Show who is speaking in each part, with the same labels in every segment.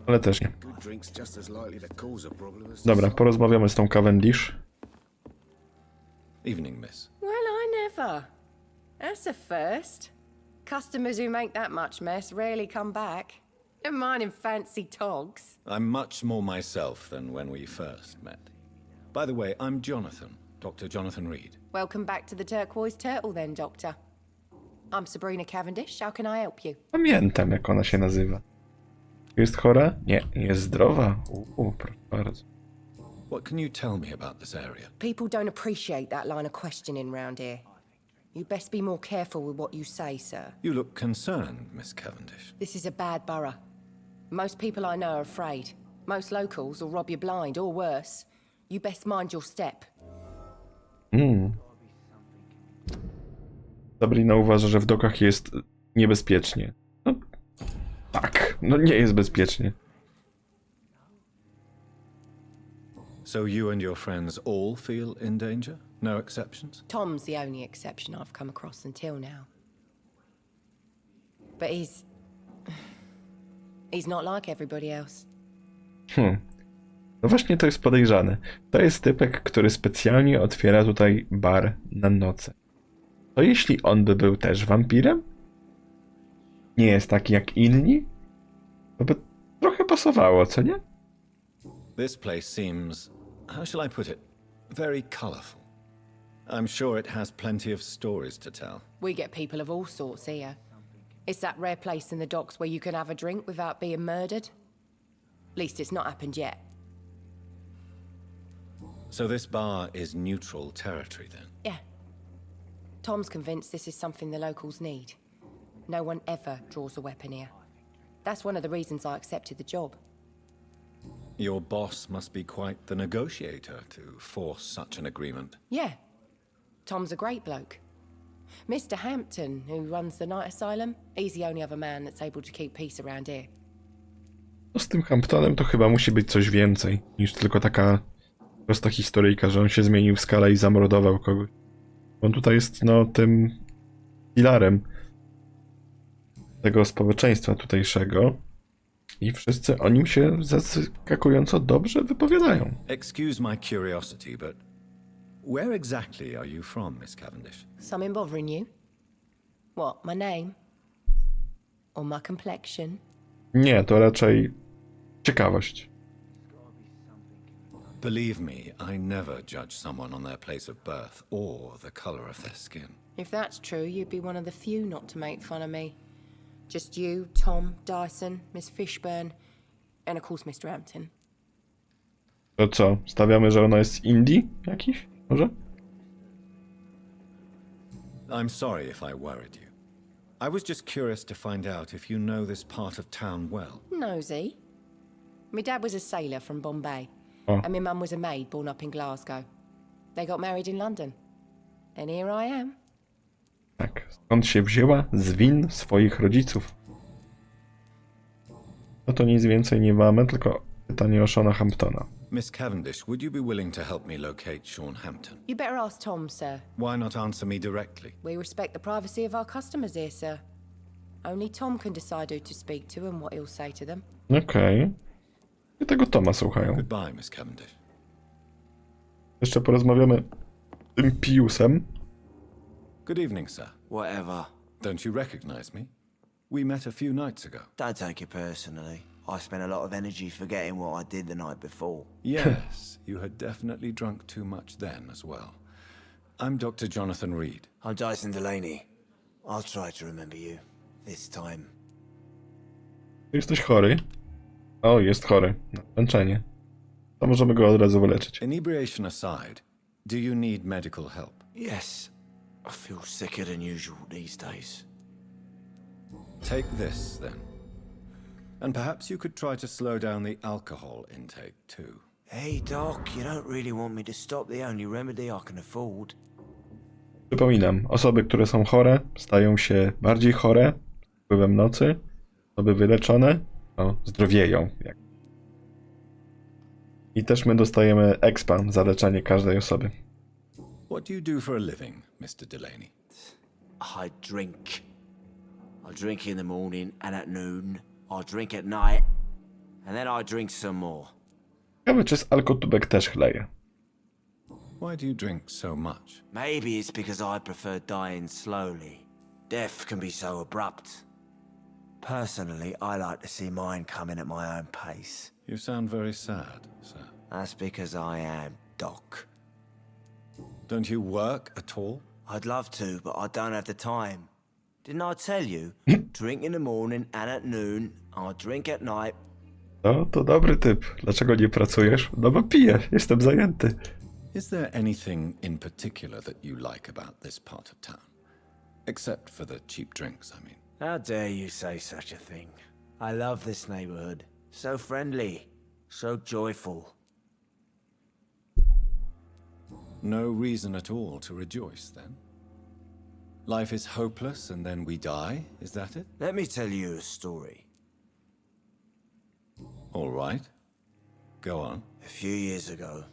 Speaker 1: Ale też nie. Dobra, porozmawiamy z tą Cavendish.
Speaker 2: Evening, miss.
Speaker 3: Well, I never. That's a first. Customers who make that much mess rarely come back. Never mind in fancy togs.
Speaker 2: I'm much more myself than when we first met. By the way, I'm Jonathan, Dr. Jonathan Reed.
Speaker 3: Welcome back to the Turquoise Turtle then, Doctor. I'm Sabrina Cavendish. How can I help you?
Speaker 1: Pamiętam, jak ona się nazywa. Jest chora? Nie, jest zdrowa. Proszę bardzo.
Speaker 2: What can you tell me about this area?
Speaker 3: People don't appreciate that line of questioning round here. You best be more careful with what you say, sir.
Speaker 2: You look concerned, Miss Cavendish.
Speaker 3: This is a bad borough. Most people I know are afraid. Most locals will rob you blind, or worse. You best mind your step.
Speaker 1: Sabrina uważa, że w dokach jest niebezpiecznie. No, tak, no nie jest bezpiecznie.
Speaker 2: So you and your friends all feel in danger? No exceptions?
Speaker 3: Tom's the only exception I've come across until now. But he's not like everybody else.
Speaker 1: No właśnie to jest podejrzane. To jest typek, który specjalnie otwiera tutaj bar na noce. To jeśli on by był też wampirem? Nie jest taki jak inni? To by trochę pasowało, co nie?
Speaker 2: This place seems, how shall I put it, very colorful. I'm sure it has plenty of stories to tell.
Speaker 3: We get people of all sorts here. It's that rare place in the docks where you can have a drink without being murdered. At least it's not happened yet.
Speaker 2: So this bar is neutral territory then?
Speaker 3: Yeah. Tom's convinced this is something the locals need. No one ever draws a weapon here. That's one of the reasons I accepted the job.
Speaker 2: Your boss must be quite the negotiator to force such an agreement.
Speaker 3: Yeah. Tom's a great bloke. Mr. Hampton, who runs the night asylum, he's the only other man that's able to keep peace around here.
Speaker 1: No z tym Hamptonem to chyba musi być coś więcej niż tylko taka prosta historyjka, że on się zmienił w skale i zamordował kogoś. On tutaj jest, no, tym filarem tego społeczeństwa tutejszego i wszyscy o nim się zaskakująco dobrze wypowiadają.
Speaker 2: Excuse my curiosity, but where exactly are you from, Miss Cavendish?
Speaker 3: Something bothering you? What, my name? Or my complexion?
Speaker 1: Nie, to raczej ciekawość.
Speaker 2: Believe me, I never judge someone on their place of birth or the color of their skin.
Speaker 3: If that's true, you'd be one of the few not to make fun of me. Just you, Tom, Dyson, Miss Fishburne, and of course Mr. Hampton.
Speaker 1: To co? Stawiamy, że ona jest z Indii jakiś? Może?
Speaker 2: I'm sorry if I worried you. I was just curious to find out if you know this part of town well.
Speaker 3: Nosy. My dad was a sailor from Bombay,
Speaker 1: Oh.
Speaker 3: and my mum was a maid born up in Glasgow. They got married in London. And here I am.
Speaker 1: Tak. Skąd się wzięła? Z win swoich rodziców. No to nic więcej nie mamy, tylko pytanie o Shona Hamptona.
Speaker 2: Miss Cavendish, would you be willing to help me locate Sean Hampton?
Speaker 3: You better ask Tom, sir.
Speaker 2: Why not answer me directly?
Speaker 3: We respect the privacy of our customers here, sir. Only Tom can decide who to speak to and what he'll say to them.
Speaker 1: Okej. I tego Toma słuchają.
Speaker 2: Goodbye, Miss Cavendish.
Speaker 1: Jeszcze porozmawiamy z tym Piusem.
Speaker 2: Good evening, sir.
Speaker 4: Whatever.
Speaker 2: Don't you recognize me? We met a few nights ago.
Speaker 4: Don't take it personally. I spent a lot of energy forgetting what I did the night before.
Speaker 2: Yes, you had definitely drunk too much then as well. I'm Dr. Jonathan Reed.
Speaker 4: I'm Dyson Delaney. I'll try to remember you. This time.
Speaker 1: Jesteś chory? O, jest chory. Na zmęczenie. To możemy go od razu wyleczyć.
Speaker 2: Inebriation aside, do you need medical help?
Speaker 4: Yes. I feel sicker than usual these days.
Speaker 2: Take this, then. And perhaps you could try to slow down the alcohol intake, too.
Speaker 4: Hey, Doc, you don't really want me to stop the only remedy I can afford.
Speaker 1: Przypominam, osoby, które są chore, stają się bardziej chore z wpływem nocy. Osoby wyleczone, no, zdrowieją. I też my dostajemy expa za leczenie każdej osoby.
Speaker 2: What do you do for a living, Mr. Delaney?
Speaker 4: I drink. I drink in the morning and at noon. I drink at night. and then I drink some more.
Speaker 1: Ciekawe, czy z alkotubek też chleje.
Speaker 2: Why do you drink so much?
Speaker 4: Maybe it's because I prefer dying slowly. Death can be so abrupt. Personally, I like to see mine coming at my own pace.
Speaker 2: You sound very sad, sir.
Speaker 4: That's because I am Doc.
Speaker 2: Don't you work at all?
Speaker 4: I'd love to, but I don't have the time. Didn't I tell you? Drink in the morning and at noon. I drink at night.
Speaker 1: No, to dobry typ. Dlaczego nie pracujesz? No bo piję, jestem zajęty.
Speaker 2: Is there anything in particular that you like about this part of town? Except for the cheap drinks, I mean.
Speaker 4: How dare you say such a thing? I love this neighborhood. So friendly, so joyful.
Speaker 2: No reason at all to rejoice, then? Life is hopeless and then we die, is that it?
Speaker 4: Let me tell you a story.
Speaker 2: All right. Go on.
Speaker 4: A few years ago,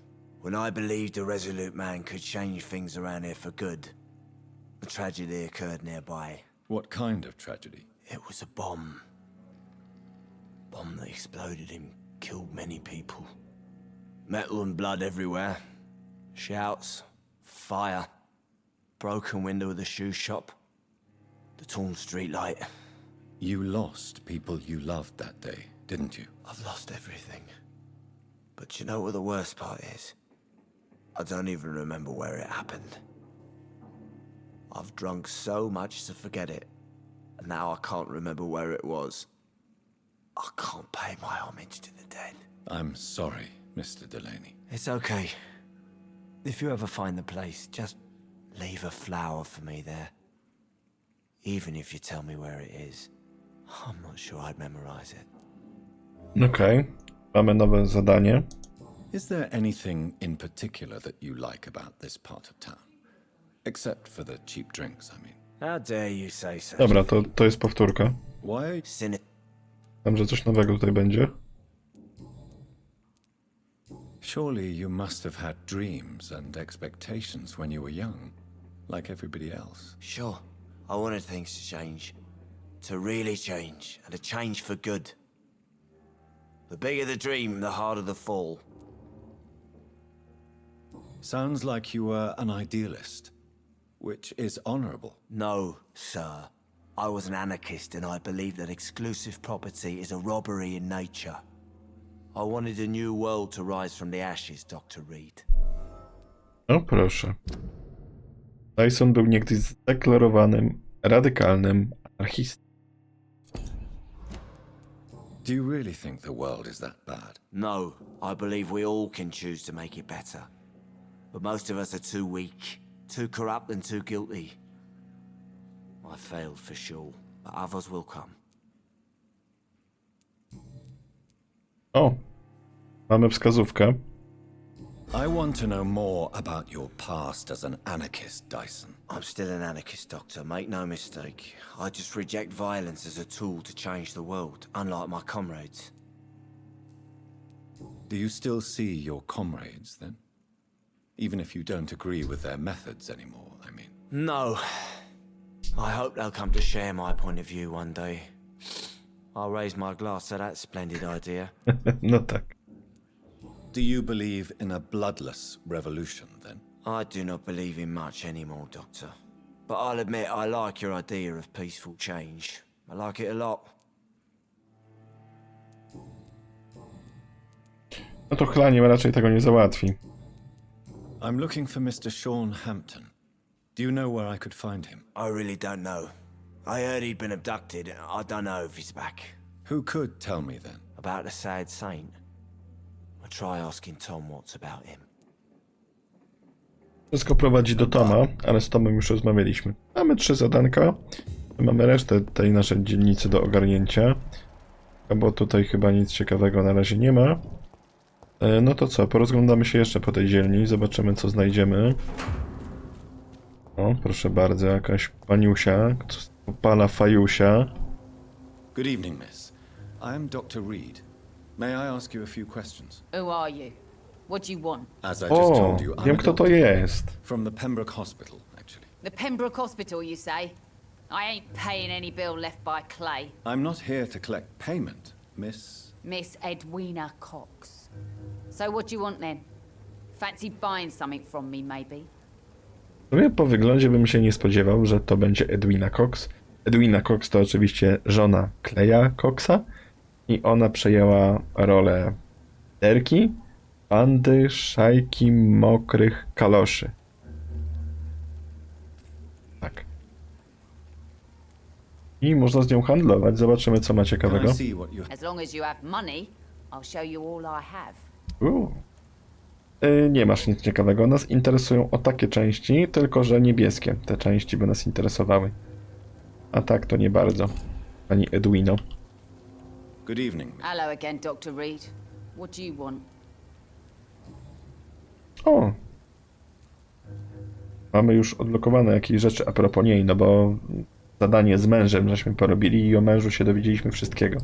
Speaker 4: when I believed a resolute man could change things around here for good, a tragedy occurred nearby.
Speaker 2: What kind of tragedy?
Speaker 4: It was a bomb. Bomb that exploded and killed many people. Metal and blood everywhere. Shouts, fire, broken window of the shoe shop, the torn street light.
Speaker 2: You lost people you loved that day, didn't you?
Speaker 4: I've lost everything. But you know what the worst part is? I don't even remember where it happened. I've drunk so much to forget it, and now I can't remember where it was. I can't pay my homage to the dead.
Speaker 2: I'm sorry, Mr. Delaney.
Speaker 4: It's okay. If you ever find the place, just leave a flower for me there. Even if you tell me where it is. I'm not sure I'd memorize it.
Speaker 1: Okej, mamy nowe zadanie.
Speaker 2: Is there anything in particular that you like about this part of town? Except for the cheap drinks, I mean.
Speaker 4: How dare you say so?
Speaker 1: Dobra, to jest powtórka.
Speaker 2: Why?
Speaker 1: Tam, że coś nowego tutaj będzie.
Speaker 2: Surely you must have had dreams and expectations when you were young, like everybody else.
Speaker 4: Sure, I wanted things to change. To really change, and to change for good. The bigger the dream, the harder the fall.
Speaker 2: Sounds like you were an idealist, which is honorable.
Speaker 4: No, sir. I was an anarchist and I believed that exclusive property is a robbery in nature. I wanted a new world to rise from the ashes, Dr. Reed.
Speaker 1: O proszę. Tyson był niegdyś zdeklarowanym, radykalnym anarchistą.
Speaker 2: Do you really think the world is that bad?
Speaker 4: No, I believe we all can choose to make it better. But most of us are too weak, too corrupt and too guilty. I failed for sure, but others will come.
Speaker 1: O, mamy wskazówkę.
Speaker 2: I want to know more about your past as an anarchist, Dyson.
Speaker 4: I'm still an anarchist, Doctor, make no mistake. I just reject violence as a tool to change the world, unlike my comrades.
Speaker 2: Do you still see your comrades, then? Even if you don't agree with their methods anymore, I mean.
Speaker 4: No. I hope they'll come to share my point of view one day. I'll raise my glass to that splendid idea.
Speaker 1: No tak.
Speaker 2: Do you believe in a bloodless revolution, then?
Speaker 4: I do not believe in much anymore, Doctor. But I'll admit I like your idea of peaceful change. I like it a lot.
Speaker 1: No to chlanie raczej tego nie załatwi.
Speaker 2: I'm looking for Mr. Sean Hampton. Do you know where I could find him?
Speaker 4: I really don't know. I heard he'd been abducted. I don't know if he's back.
Speaker 2: Who could tell me, then?
Speaker 4: About the sad saint? I'll try asking Tom what's about him.
Speaker 1: Wszystko prowadzi do Toma, ale z Tomem już rozmawialiśmy. Mamy 3 zadanka. Mamy resztę tej naszej dzielnicy do ogarnięcia. Bo tutaj chyba nic ciekawego na razie nie ma. No to co, porozglądamy się jeszcze po tej dzielni, zobaczymy co znajdziemy. O, proszę bardzo, jakaś paniusia, pana fajusia.
Speaker 2: Good evening, miss. I am Dr. Reed. May I ask you a few questions?
Speaker 5: Who are you? What do you want?
Speaker 2: As I just
Speaker 1: O,
Speaker 2: told you, I'm
Speaker 1: wiem
Speaker 2: a
Speaker 1: kto to
Speaker 2: doctor.
Speaker 1: jest.
Speaker 2: From the Pembroke Hospital, actually.
Speaker 5: The Pembroke Hospital, you say? I ain't paying any bill left by Clay.
Speaker 2: I'm not here to collect payment, miss.
Speaker 5: Miss Edwina Cox. So what do you want then? Fancy buying something from me, maybe?
Speaker 1: W sumie po wyglądzie bym się nie spodziewał, że to będzie Edwina Cox. Edwina Cox to oczywiście żona Kleja Coxa i ona przejęła rolę liderki bandy szajki mokrych kaloszy. Tak. I można z nią handlować. Zobaczymy, co ma
Speaker 2: Can
Speaker 1: ciekawego.
Speaker 2: I see what you
Speaker 5: As long as you have money, I'll show you all I have.
Speaker 1: Nie masz nic ciekawego. Nas interesują o takie części, tylko że niebieskie. Te części by nas interesowały. A tak to nie bardzo. Pani Edwino.
Speaker 2: Good evening.
Speaker 5: Hello again, Dr. Reed. What do you want?
Speaker 1: O! Mamy już odblokowane jakieś rzeczy a propos niej, no bo zadanie z mężem żeśmy porobili i o mężu się dowiedzieliśmy wszystkiego.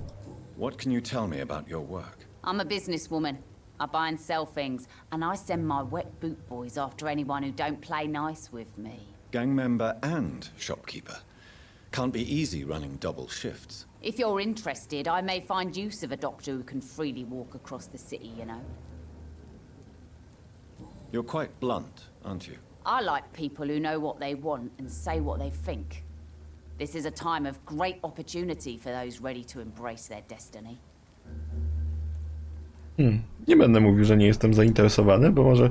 Speaker 2: What can you tell me about your work?
Speaker 5: I'm a businesswoman. I buy and sell things, and I send my wet boot boys after anyone who don't play nice with me.
Speaker 2: Gang member and shopkeeper. Can't be easy running double shifts.
Speaker 5: If you're interested, I may find use of a doctor who can freely walk across the city, you know.
Speaker 2: You're quite blunt, aren't you?
Speaker 5: I like people who know what they want and say what they think. This is a time of great opportunity for those ready to embrace their destiny.
Speaker 1: Nie będę mówił, że nie jestem zainteresowany, bo może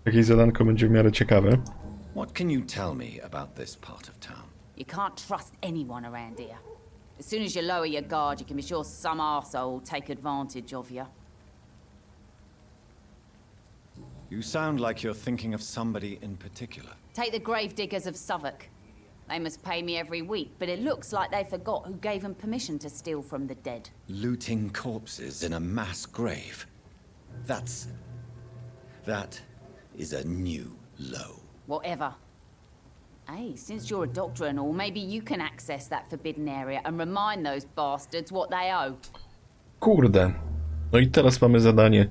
Speaker 1: jakieś zadanko będzie w miarę ciekawe.
Speaker 2: What can you tell me about this part of town?
Speaker 5: You can't trust anyone around here. As soon as you lower your guard, you can be sure some arsehole will take advantage of you.
Speaker 2: You sound like you're thinking of somebody in particular.
Speaker 5: Take the gravediggers of Southwark. They must pay me every week, but it looks like they forgot who gave them permission to steal from the dead.
Speaker 2: Looting corpses in a mass grave. That is a new low.
Speaker 5: Whatever. Hey, since you're a doctor and all, maybe you can access that forbidden area and remind those bastards what they owe.
Speaker 1: Kurde. No i teraz mamy zadanie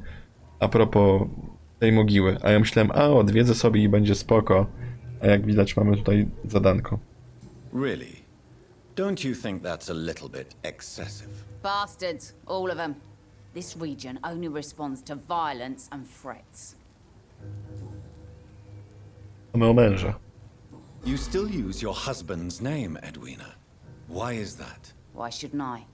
Speaker 1: a propos tej mogiły. A ja myślałem, odwiedzę sobie i będzie spoko. A jak widać mamy tutaj zadanko.
Speaker 2: Really? Don't you think that's a little bit excessive?
Speaker 5: Bastards, all of them. This region only responds to violence and threats.
Speaker 1: Mamy o męża.
Speaker 2: You still use your husband's name, Edwina. Why is that?
Speaker 5: Why shouldn't I?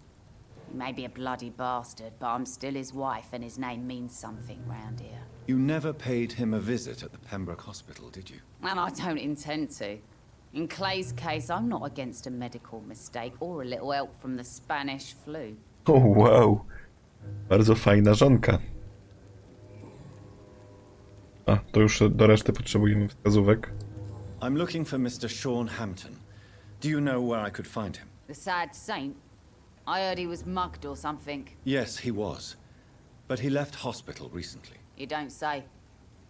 Speaker 5: He may be a bloody bastard, but I'm still his wife and his name means something round here.
Speaker 2: You never paid him a visit at the Pembroke Hospital, did you?
Speaker 5: And I don't intend to. In Clay's case, I'm not against a medical mistake or a little help from the Spanish flu.
Speaker 1: O, wow. Bardzo fajna żonka. A, to już do reszty potrzebujemy wskazówek.
Speaker 2: I'm looking for Mr. Sean Hampton. Do you know where I could find him?
Speaker 5: The sad saint? I heard he was mugged or something.
Speaker 2: Yes, he was. But he left hospital recently.
Speaker 5: You don't say.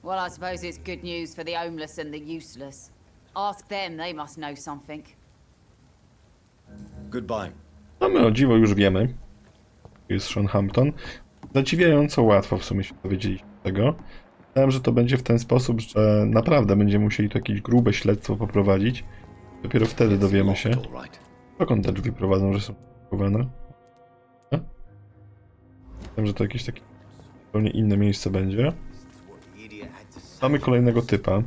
Speaker 5: Well, I suppose it's good news for the homeless and the useless. Ask them, they must know something.
Speaker 2: Goodbye.
Speaker 1: No my o dziwo już wiemy. Jest Sean Hampton. Zadziwiająco łatwo w sumie się dowiedzieliśmy tego. Myślałem, że to będzie w ten sposób, że naprawdę będziemy musieli tu jakieś grube śledztwo poprowadzić. Dopiero wtedy dowiemy się,
Speaker 2: All right.
Speaker 1: dokąd te drzwi prowadzą, że są blokowane. Myślałem, że to jakieś takie zupełnie inne miejsce będzie. Mamy kolejnego typa.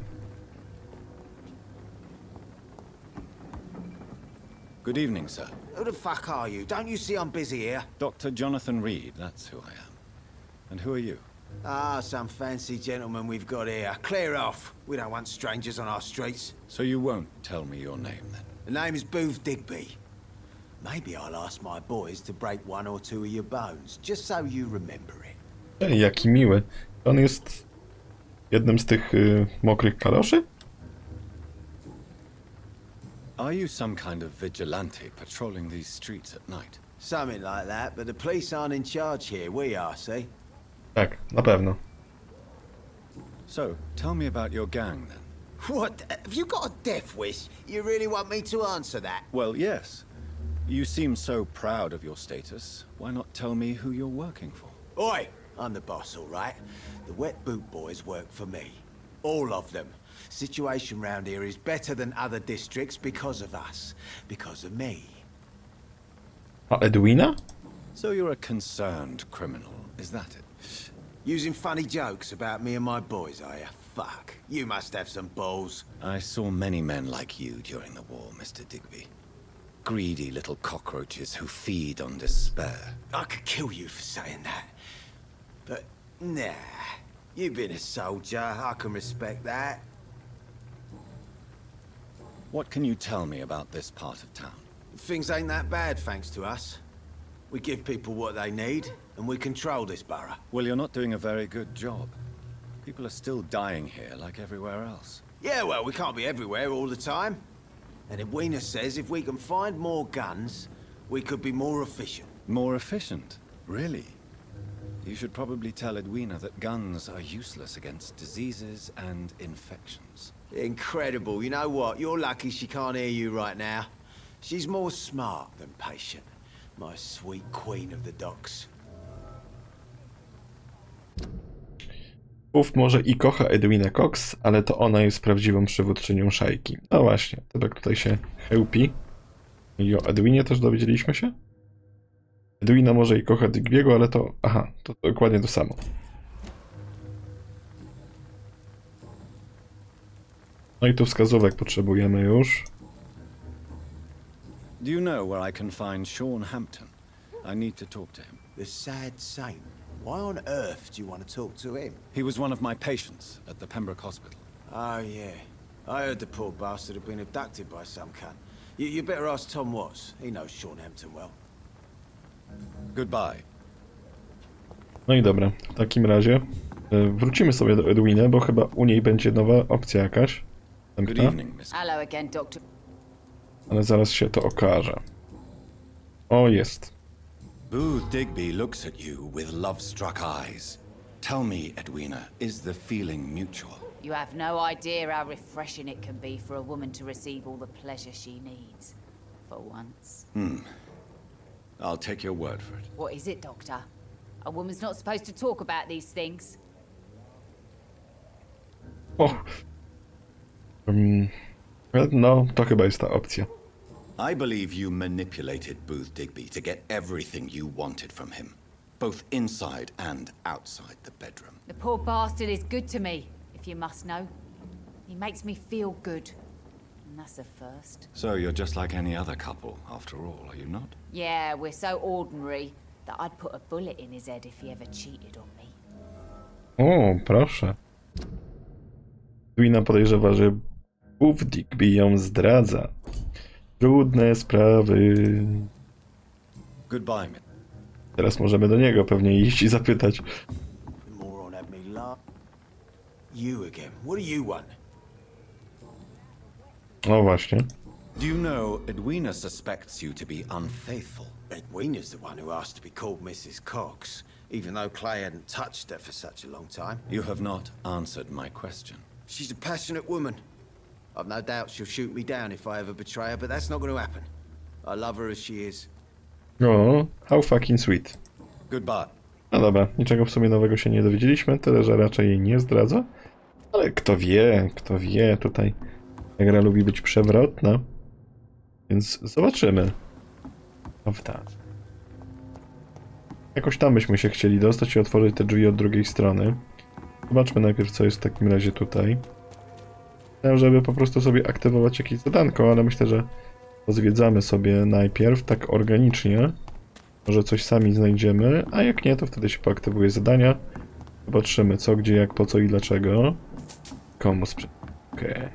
Speaker 2: Good evening, sir.
Speaker 4: Who the fuck are you? Don't you see I'm busy here?
Speaker 2: Dr. Jonathan Reed, that's who I am. And who are you?
Speaker 4: Some fancy gentleman we've got here. Clear off. We don't want strangers on our streets.
Speaker 2: So you won't tell me your name, then?
Speaker 4: The name's Booth Digby. Maybe I'll ask my boys to break one or two of your bones, just so you remember it.
Speaker 1: Ej, jaki miły. On jest jednym z tych mokrych kaloszy?
Speaker 2: Are you some kind of vigilante patrolling these streets at night?
Speaker 4: Something like that, but the police aren't in charge here. We are, see?
Speaker 1: Tak, na pewno.
Speaker 2: So, tell me about your gang, then.
Speaker 4: What? Have you got a death wish? You really want me to answer that?
Speaker 2: Well, yes. You seem so proud of your status. Why not tell me who you're working for?
Speaker 4: Oi! I'm the boss, all right? The wet boot boys work for me. All of them. Situation round here is better than other districts because of us. Because of me.
Speaker 1: A Edwina?
Speaker 2: So you're a concerned criminal, is that it?
Speaker 6: Using funny jokes about me and my boys, are you? Fuck. You must have some balls.
Speaker 2: I saw many men like you during the war, Mr. Digby. Greedy little cockroaches who feed on despair.
Speaker 6: I could kill you for saying that. But, nah. You've been a soldier. I can respect that.
Speaker 2: What can you tell me about this part of town?
Speaker 6: Things ain't that bad, thanks to us. We give people what they need, and we control this borough.
Speaker 2: Well, you're not doing a very good job. People are still dying here like everywhere else.
Speaker 6: Yeah, well, we can't be everywhere all the time. And Edwina says if we can find more guns, we could be more efficient.
Speaker 2: More efficient? Really? You should probably tell Edwina that guns are useless against diseases and infections.
Speaker 6: Incredible. You know what? You're lucky she can't hear you right now. She's more smart than patient. My sweet queen of the docks.
Speaker 1: Ów może i kocha Edwina Cox, ale to ona jest prawdziwą przywódczynią szajki. No właśnie, tak tutaj się chełpi. I o Edwinie też dowiedzieliśmy się? Edwina może i kocha Digbiego, ale to... Aha, to dokładnie to samo. No i tu wskazówek potrzebujemy już.
Speaker 2: Do you know where I can find Sean Hampton? I need to talk to him.
Speaker 6: The sad saint. Why on earth do you want to talk to him?
Speaker 2: He was one of my patients at the Pembroke Hospital.
Speaker 6: Oh, yeah. I heard the poor bastard had been abducted by some cunt. You better ask Tom Watts. He knows Sean Hampton well.
Speaker 2: Goodbye.
Speaker 1: No i dobra, w takim razie wrócimy sobie do Edwiny, bo chyba u niej będzie nowa opcja jakaś.
Speaker 2: Good evening, Miss.
Speaker 5: Hello again, Doctor.
Speaker 1: Ale zaraz się to okaże. O, jest.
Speaker 2: Booth Digby looks at you with love-struck eyes. Tell me, Edwina, is the feeling mutual?
Speaker 5: You have no idea how refreshing it can be for a woman to receive all the pleasure she needs. For once.
Speaker 2: I'll take your word for it.
Speaker 5: What is it, Doctor? A woman's not supposed to talk about these things.
Speaker 1: O. No, to chyba jest ta opcja.
Speaker 2: I believe you manipulated Booth Digby to get everything you wanted from him, both inside and outside the bedroom.
Speaker 5: The poor bastard is good to me, if you must know. He makes me feel good. And that's a first.
Speaker 2: So you're just like any other couple, after all, are you not?
Speaker 5: Yeah, we're so ordinary that I'd put a bullet in his head if he ever cheated on me.
Speaker 1: O, proszę. Edwina podejrzewa, że Booth Digby ją zdradza. Trudne sprawy.
Speaker 2: Goodbye, Miss.
Speaker 1: Teraz możemy do niego pewnie iść i zapytać.
Speaker 6: The moron had me laugh. You again. What do you want?
Speaker 1: O, właśnie.
Speaker 2: Do you know Edwina suspects you to be unfaithful?
Speaker 6: Edwina's the one who asked to be called Mrs. Cox, even though Clay hadn't touched her for such a long time.
Speaker 2: You have not answered my question.
Speaker 6: She's a passionate woman. I've no doubt she'll shoot me down if I ever betray her, but that's not going to happen. I love her as she is.
Speaker 1: O, how fucking sweet.
Speaker 2: Goodbye.
Speaker 1: No dobra, niczego w sumie nowego się nie dowiedzieliśmy, tyle że raczej jej nie zdradza. Ale kto wie, tutaj ta gra lubi być przewrotna. Więc zobaczymy. Prawda. Jakoś tam byśmy się chcieli dostać i otworzyć te drzwi od drugiej strony. Zobaczmy najpierw, co jest w takim razie tutaj. Żeby po prostu sobie aktywować jakieś zadanko, ale myślę, że pozwiedzamy sobie najpierw tak organicznie. Może coś sami znajdziemy, a jak nie, to wtedy się poaktywuje zadania. Zobaczymy co, gdzie, jak, po co i dlaczego. Komu sprzedać. Okej.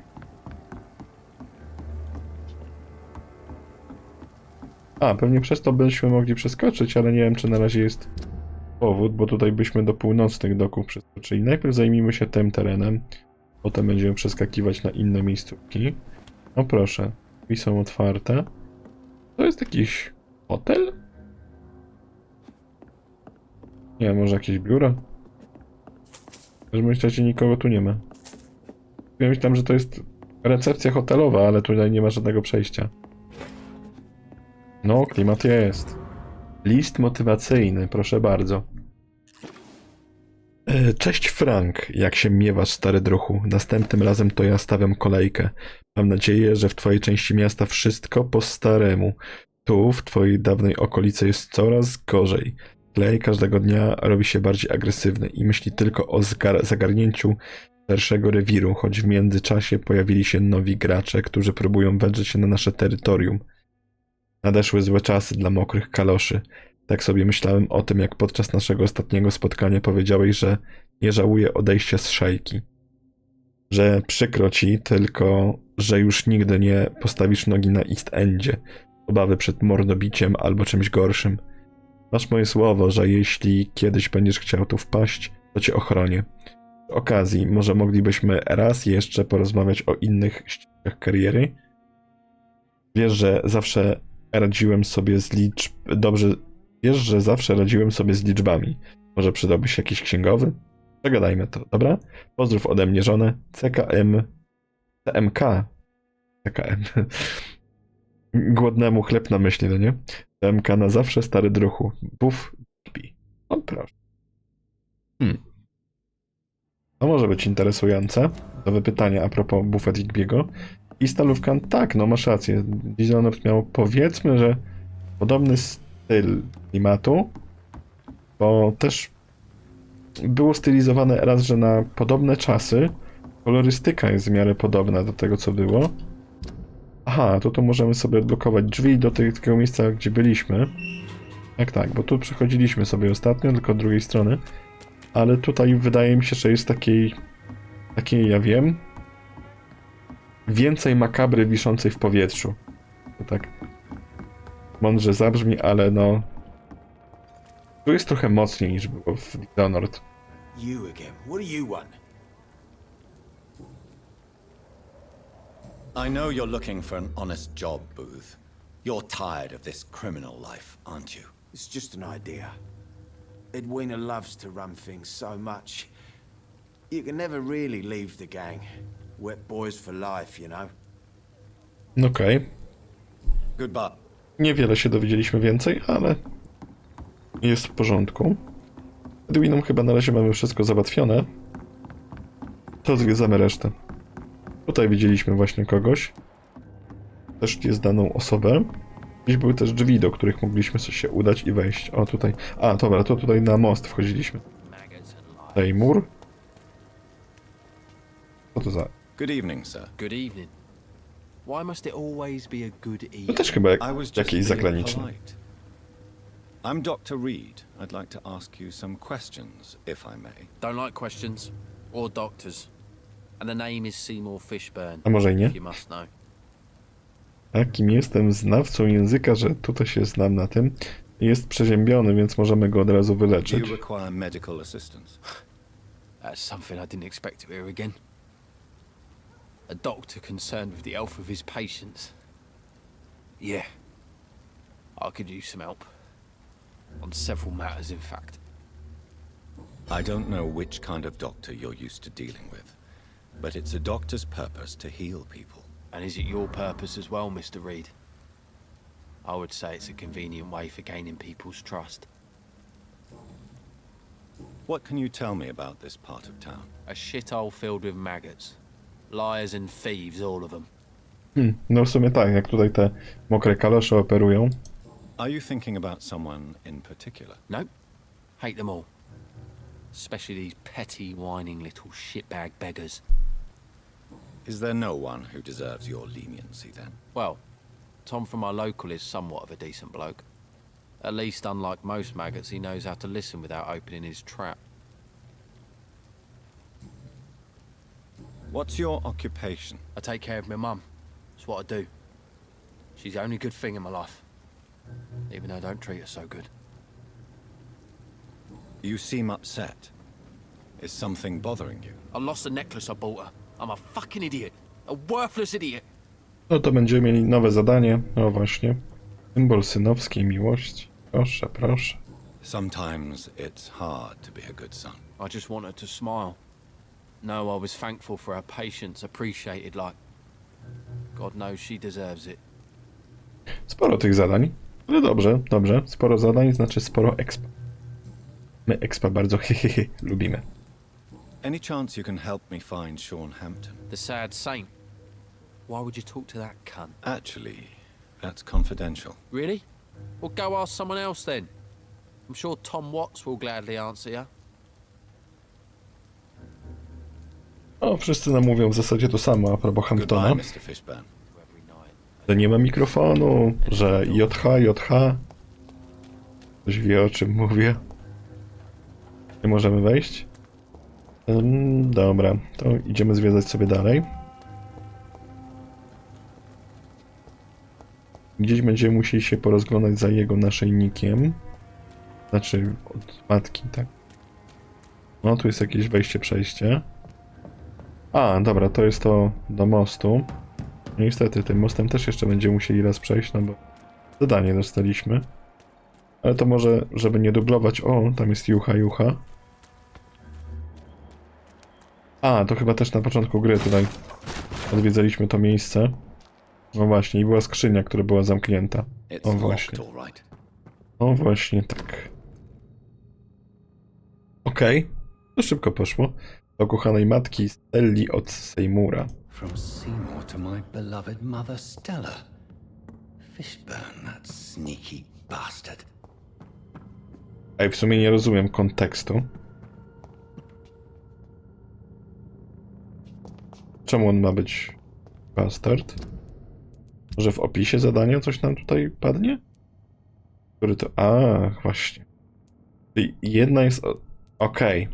Speaker 1: A, pewnie przez to byśmy mogli przeskoczyć, ale nie wiem, czy na razie jest powód, bo tutaj byśmy do północnych doków przeskoczyli. Najpierw zajmijmy się tym terenem, potem będziemy przeskakiwać na inne miejscówki. No proszę, drzwi są otwarte. To jest jakiś hotel? Nie, może jakieś biuro? W każdym razie nikogo tu nie ma. Ja myślałem, że to jest recepcja hotelowa, ale tutaj nie ma żadnego przejścia. No, klimat jest. List motywacyjny, proszę bardzo. Cześć Frank, jak się miewasz, stary druhu? Następnym razem to ja stawiam kolejkę. Mam nadzieję, że w twojej części miasta wszystko po staremu. Tu, w twojej dawnej okolicy jest coraz gorzej. Clay każdego dnia robi się bardziej agresywny i myśli tylko o zagarnięciu szerszego rewiru, choć w międzyczasie pojawili się nowi gracze, którzy próbują wedrzeć się na nasze terytorium. Nadeszły złe czasy dla mokrych kaloszy. Tak sobie myślałem o tym, jak podczas naszego ostatniego spotkania powiedziałeś, że nie żałuję odejścia z szajki. Że przykro ci, tylko że już nigdy nie postawisz nogi na East Endzie. Obawy przed mordobiciem albo czymś gorszym. Masz moje słowo, że jeśli kiedyś będziesz chciał tu wpaść, to cię ochronię. Przy okazji, może moglibyśmy raz jeszcze porozmawiać o innych ścieżkach kariery? Wiesz, że zawsze radziłem sobie z Wiesz, że zawsze radziłem sobie z liczbami. Może przydałby się jakiś księgowy? Przegadajmy to, dobra? Pozdrów ode mnie żonę. CMK. Głodnemu chleb na myśli, no nie? CMK na zawsze, stary druchu. Buf, Digby. O proszę. To może być interesujące. Do wypytania a propos Buffa Digby'ego. I stalówka, tak, no masz rację. Dishonored miał, powiedzmy, że podobny styl klimatu, bo też było stylizowane raz, że na podobne czasy. Kolorystyka jest w miarę podobna do tego, co było. Aha, to możemy sobie odblokować drzwi do tego miejsca, gdzie byliśmy. Tak, bo tu przechodziliśmy sobie ostatnio, tylko od drugiej strony. Ale tutaj wydaje mi się, że jest takiej, ja wiem, więcej makabry wiszącej w powietrzu. To tak mądrze zabrzmi, ale no... Tu jest trochę mocniej niż było w Dishonored.
Speaker 6: You again. What do you want? I know you're looking for an honest job, Booth. You're tired of this criminal life, aren't you?
Speaker 2: It's just an idea. Edwina loves to run things so much. You can never really leave the gang. Wet boys for life, you know.
Speaker 1: Okej.
Speaker 6: Goodbye.
Speaker 1: Niewiele się dowiedzieliśmy więcej, ale jest w porządku. Z Edwiną chyba na razie mamy wszystko załatwione. To zwiedzamy resztę. Tutaj widzieliśmy właśnie kogoś. Też jest daną osobę. Gdzieś były też drzwi, do których mogliśmy się udać i wejść. O, tutaj. A, dobra, to tutaj na most wchodziliśmy. Tutaj mur. Co to za...
Speaker 6: Good evening, sir.
Speaker 7: Good evening. Why must it always be a good
Speaker 1: To
Speaker 7: evening?
Speaker 1: też chyba
Speaker 6: I was just
Speaker 1: jakieś
Speaker 6: being
Speaker 1: zagraniczne.
Speaker 6: polite. I'm Dr. Reed. I'd like to ask you some questions, if I may.
Speaker 7: Don't like questions or doctors. And the name is Seymour Fishburne.
Speaker 1: A może i nie?
Speaker 7: If you must know.
Speaker 1: Takim jestem znawcą języka, że tutaj się znam na tym. Jest przeziębiony, więc możemy go od razu
Speaker 6: Do
Speaker 1: wyleczyć.
Speaker 6: you require medical assistance?
Speaker 7: That's something I didn't expect to hear again. A doctor concerned with the health of his patients. Yeah. I could use some help. On several matters, in fact.
Speaker 6: I don't know which kind of doctor you're used to dealing with, but it's a doctor's purpose to heal people.
Speaker 7: And is it your purpose as well, Mr. Reed? I would say it's a convenient way for gaining people's trust.
Speaker 6: What can you tell me about this part of town?
Speaker 7: A shithole filled with maggots. Liars and thieves, all of them.
Speaker 1: No w sumie tak, jak tutaj te mokre kalosze operują.
Speaker 6: Are you thinking about someone in particular?
Speaker 7: Nope. Hate them all. Especially these petty, whining little shitbag beggars.
Speaker 6: Is there no one who deserves your leniency then?
Speaker 7: Well, Tom from our local is somewhat of a decent bloke. At least, unlike most maggots, he knows how to listen without opening his trap.
Speaker 6: What's your occupation?
Speaker 7: I take care of my mum. It's what I do. She's the only good thing in my life. Even though I don't treat her so good.
Speaker 6: You seem upset. Is something bothering you?
Speaker 7: I lost the necklace I bought her. I'm a fucking idiot. A worthless idiot.
Speaker 1: No to będziemy mieli nowe zadanie. O właśnie. Symbol synowskiej miłości. Proszę, proszę.
Speaker 6: Sometimes it's hard to be a good son.
Speaker 7: I just want her to smile. No, I was thankful for her patience, appreciated like... God knows she deserves it.
Speaker 1: Sporo tych zadań. Ale dobrze, dobrze. Sporo zadań znaczy sporo expa. My expa bardzo lubimy.
Speaker 6: Any chance you can help me find Sean Hampton?
Speaker 7: The sad saint. Why would you talk to that cunt?
Speaker 6: Actually,
Speaker 8: That's confidential.
Speaker 7: Really? Well, go ask someone else then. I'm sure Tom Watts will gladly answer you.
Speaker 1: O, wszyscy nam mówią w zasadzie to samo a propos Hamptona.
Speaker 8: Goodbye, Mr. Fishburne.
Speaker 1: Że nie ma mikrofonu, że JH. Ktoś wie, o czym mówię. Nie możemy wejść? Dobra, to idziemy zwiedzać sobie dalej. Gdzieś będziemy musieli się porozglądać za jego naszyjnikiem. Znaczy, od matki, tak? No, tu jest jakieś wejście, przejście. A, dobra, to jest to do mostu. Niestety, tym mostem też jeszcze będziemy musieli raz przejść, no bo zadanie dostaliśmy. Ale to może, żeby nie dublować... O, tam jest jucha. A, to chyba też na początku gry tutaj odwiedzaliśmy to miejsce. No właśnie, i była skrzynia, która była zamknięta. O właśnie. O właśnie, tak. Okej. To szybko poszło. Do kochanej matki Stelli od Seymoura.
Speaker 8: From Seymour to my beloved mother Stella. Fishburne, that sneaky bastard.
Speaker 1: Ej, w sumie nie rozumiem kontekstu. Czemu on ma być bastard? Może w opisie zadania coś nam tutaj padnie? Który to... A, właśnie. Czyli jedna jest... Okej.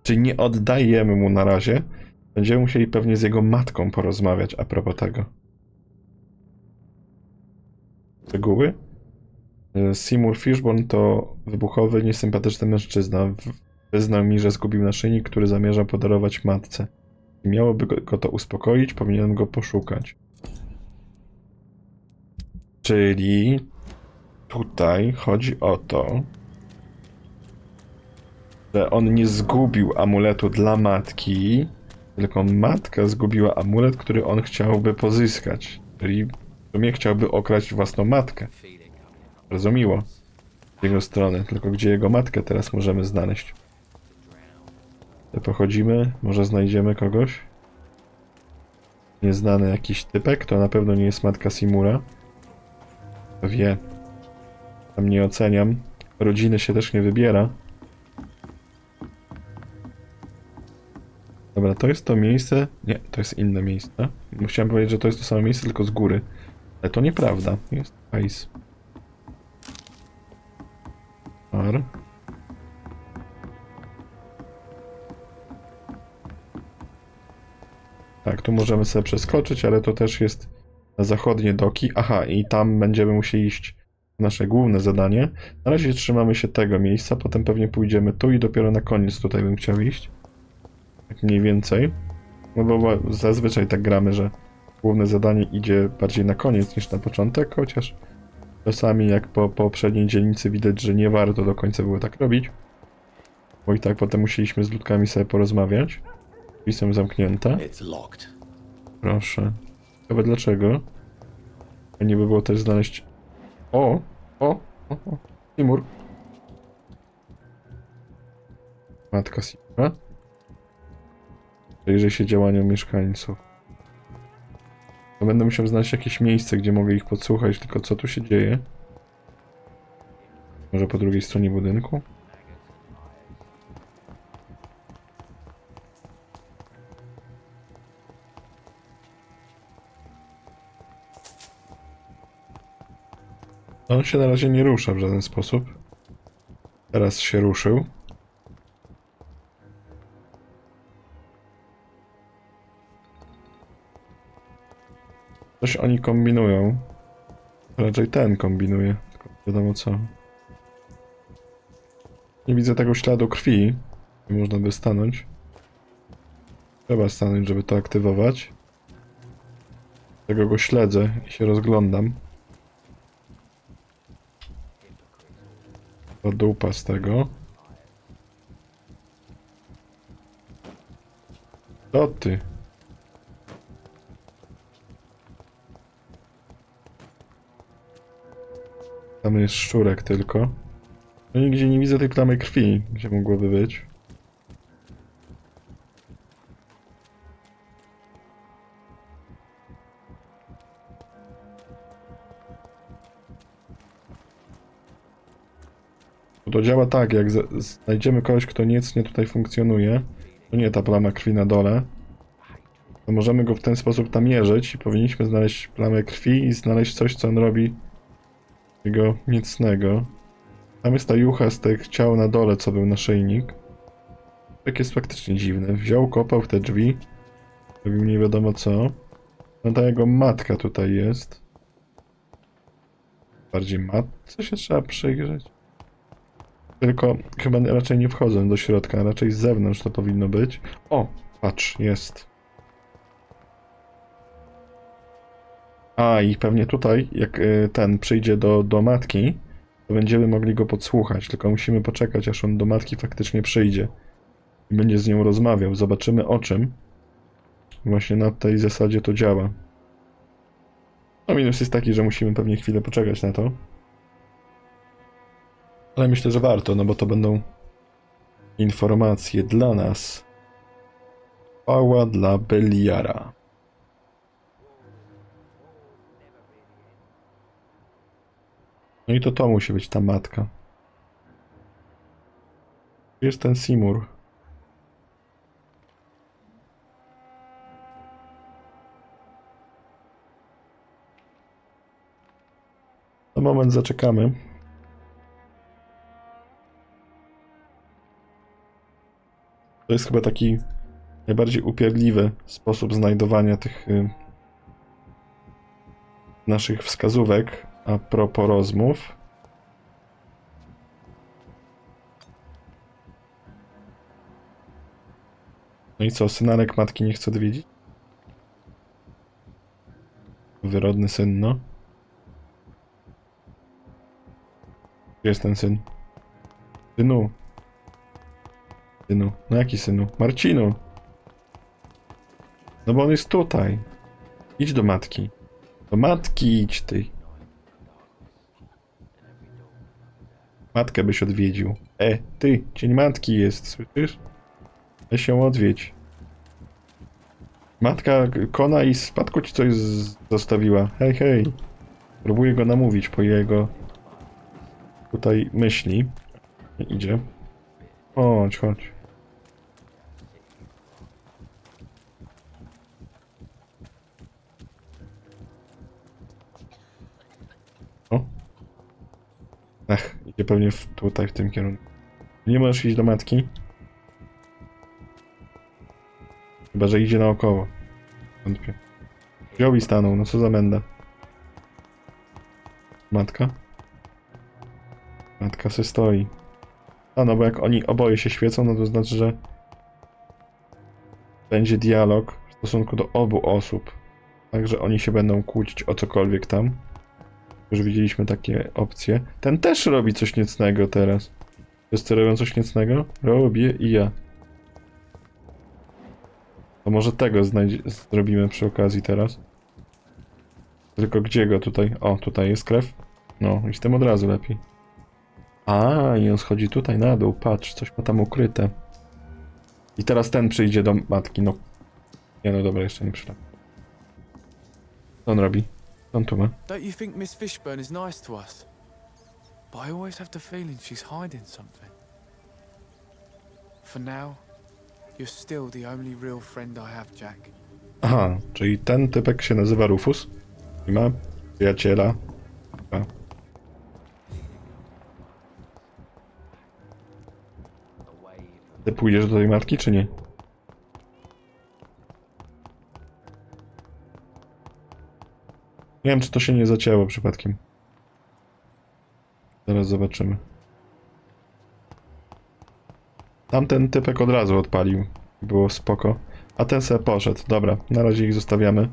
Speaker 1: Czyli nie oddajemy mu na razie. Będziemy musieli pewnie z jego matką porozmawiać a propos tego. Reguły? Seymour Fishburne to wybuchowy, niesympatyczny mężczyzna. Wyznał mi, że zgubił naszyjnik, który zamierza podarować matce. Miałoby go to uspokoić, powinienem go poszukać. Czyli tutaj chodzi o to, że on nie zgubił amuletu dla matki, tylko matka zgubiła amulet, który on chciałby pozyskać. Czyli w sumie chciałby okraść własną matkę. Bardzo miło z jego strony, tylko gdzie jego matkę teraz możemy znaleźć? To pochodzimy, może znajdziemy kogoś? Nieznany jakiś typek, to na pewno nie jest matka Seymoura. To wie. Tam nie oceniam. Rodziny się też nie wybiera. Dobra, to jest to miejsce... Nie, to jest inne miejsce. Chciałem powiedzieć, że to jest to samo miejsce, tylko z góry. Ale to nieprawda. Jest hajs. Par. Tak, tu możemy sobie przeskoczyć, ale to też jest na zachodnie doki. Aha, i tam będziemy musieli iść w nasze główne zadanie. Na razie trzymamy się tego miejsca, potem pewnie pójdziemy tu i dopiero na koniec tutaj bym chciał iść. Tak mniej więcej. No bo zazwyczaj tak gramy, że główne zadanie idzie bardziej na koniec niż na początek, chociaż czasami jak po poprzedniej dzielnicy widać, że nie warto do końca było tak robić. Bo i tak potem musieliśmy z ludkami sobie porozmawiać. Drzwi są zamknięte. Proszę. Ciekawe dlaczego? Fajnie by było też znaleźć... O! Seymour. Matka Seymoura. Przyjrzyj się działaniom mieszkańców. To będę musiał znaleźć jakieś miejsce, gdzie mogę ich podsłuchać, tylko co tu się dzieje? Może po drugiej stronie budynku? On się na razie nie rusza w żaden sposób. Teraz się ruszył. Coś oni kombinują. Raczej ten kombinuje, tylko nie wiadomo co. Nie widzę tego śladu krwi. Nie można by stanąć. Trzeba stanąć, żeby to aktywować. Tego go śledzę i się rozglądam. To dupa z tego. Co ty? Tam jest szczurek tylko. No nigdzie nie widzę tej plamy krwi, gdzie mogłoby być. To działa tak, jak znajdziemy kogoś, kto niecnie tutaj funkcjonuje, to nie ta plama krwi na dole, to możemy go w ten sposób namierzyć i powinniśmy znaleźć plamę krwi i znaleźć coś, co on robi jego niecnego. Tam jest ta jucha z tych ciał na dole, co był naszyjnik. Tak jest faktycznie dziwne. Wziął, kopał w te drzwi, robił nie wiadomo co. No ta jego matka tutaj jest. Bardziej matce się trzeba przyjrzeć. Tylko chyba raczej nie wchodzę do środka, raczej z zewnątrz to powinno być. O, patrz, jest. A i pewnie tutaj, jak ten przyjdzie do matki, to będziemy mogli go podsłuchać, tylko musimy poczekać, aż on do matki faktycznie przyjdzie. I będzie z nią rozmawiał. Zobaczymy o czym. Właśnie na tej zasadzie to działa. No minus jest taki, że musimy pewnie chwilę poczekać na to. Ale myślę, że warto, no bo to będą informacje dla nas. Chwała dla Beliara. No i to musi być ta matka. Gdzie jest ten Simur? Na moment zaczekamy. To jest chyba taki najbardziej upierdliwy sposób znajdowania tych naszych wskazówek a propos rozmów. No i co, synanek matki nie chce odwiedzić? Wyrodny syn, no. Gdzie jest ten syn? Synu. Synu. No jaki synu? Marcinu. No bo on jest tutaj. Idź do matki. Do matki idź ty. Matkę byś odwiedził. Ty, cień matki jest, słyszysz? Weź się odwiedź. Matka kona i w spadku ci coś zostawiła. Hej, hej. Próbuję go namówić po jego tutaj myśli. Nie idzie. Chodź, chodź. O. Ach, idzie pewnie tutaj, w tym kierunku. Nie możesz iść do matki? Chyba, że idzie naokoło. Wątpię. Wziął i stanął, no co za menda. Matka? Matka se stoi. A no bo jak oni oboje się świecą, no to znaczy, że będzie dialog w stosunku do obu osób. Także oni się będą kłócić o cokolwiek tam. Już widzieliśmy takie opcje. Ten też robi coś niecnego teraz. Wszyscy robią coś niecnego? Robię i ja. To może tego zrobimy przy okazji teraz. Tylko gdzie go tutaj? O, tutaj jest krew. No, i z tym od razu lepiej. A, i on schodzi tutaj na dół. Patrz, coś ma tam ukryte. I teraz ten przyjdzie do matki. No. Nie, no dobra, jeszcze nie przyszedł. Co on robi? Co on tu ma?
Speaker 9: Don't you think Miss Fishburne is nice to us? But I always have the feeling she's hiding something. For now, you're still the only real friend I have, Jack.
Speaker 1: Aha, czyli ten typek się nazywa Rufus i ma przyjaciela. A. Ty pójdziesz do tej matki, czy nie? Nie wiem, czy to się nie zacięło przypadkiem. Zaraz zobaczymy. Tamten typek od razu odpalił. Było spoko. A ten se poszedł. Dobra, na razie ich zostawiamy.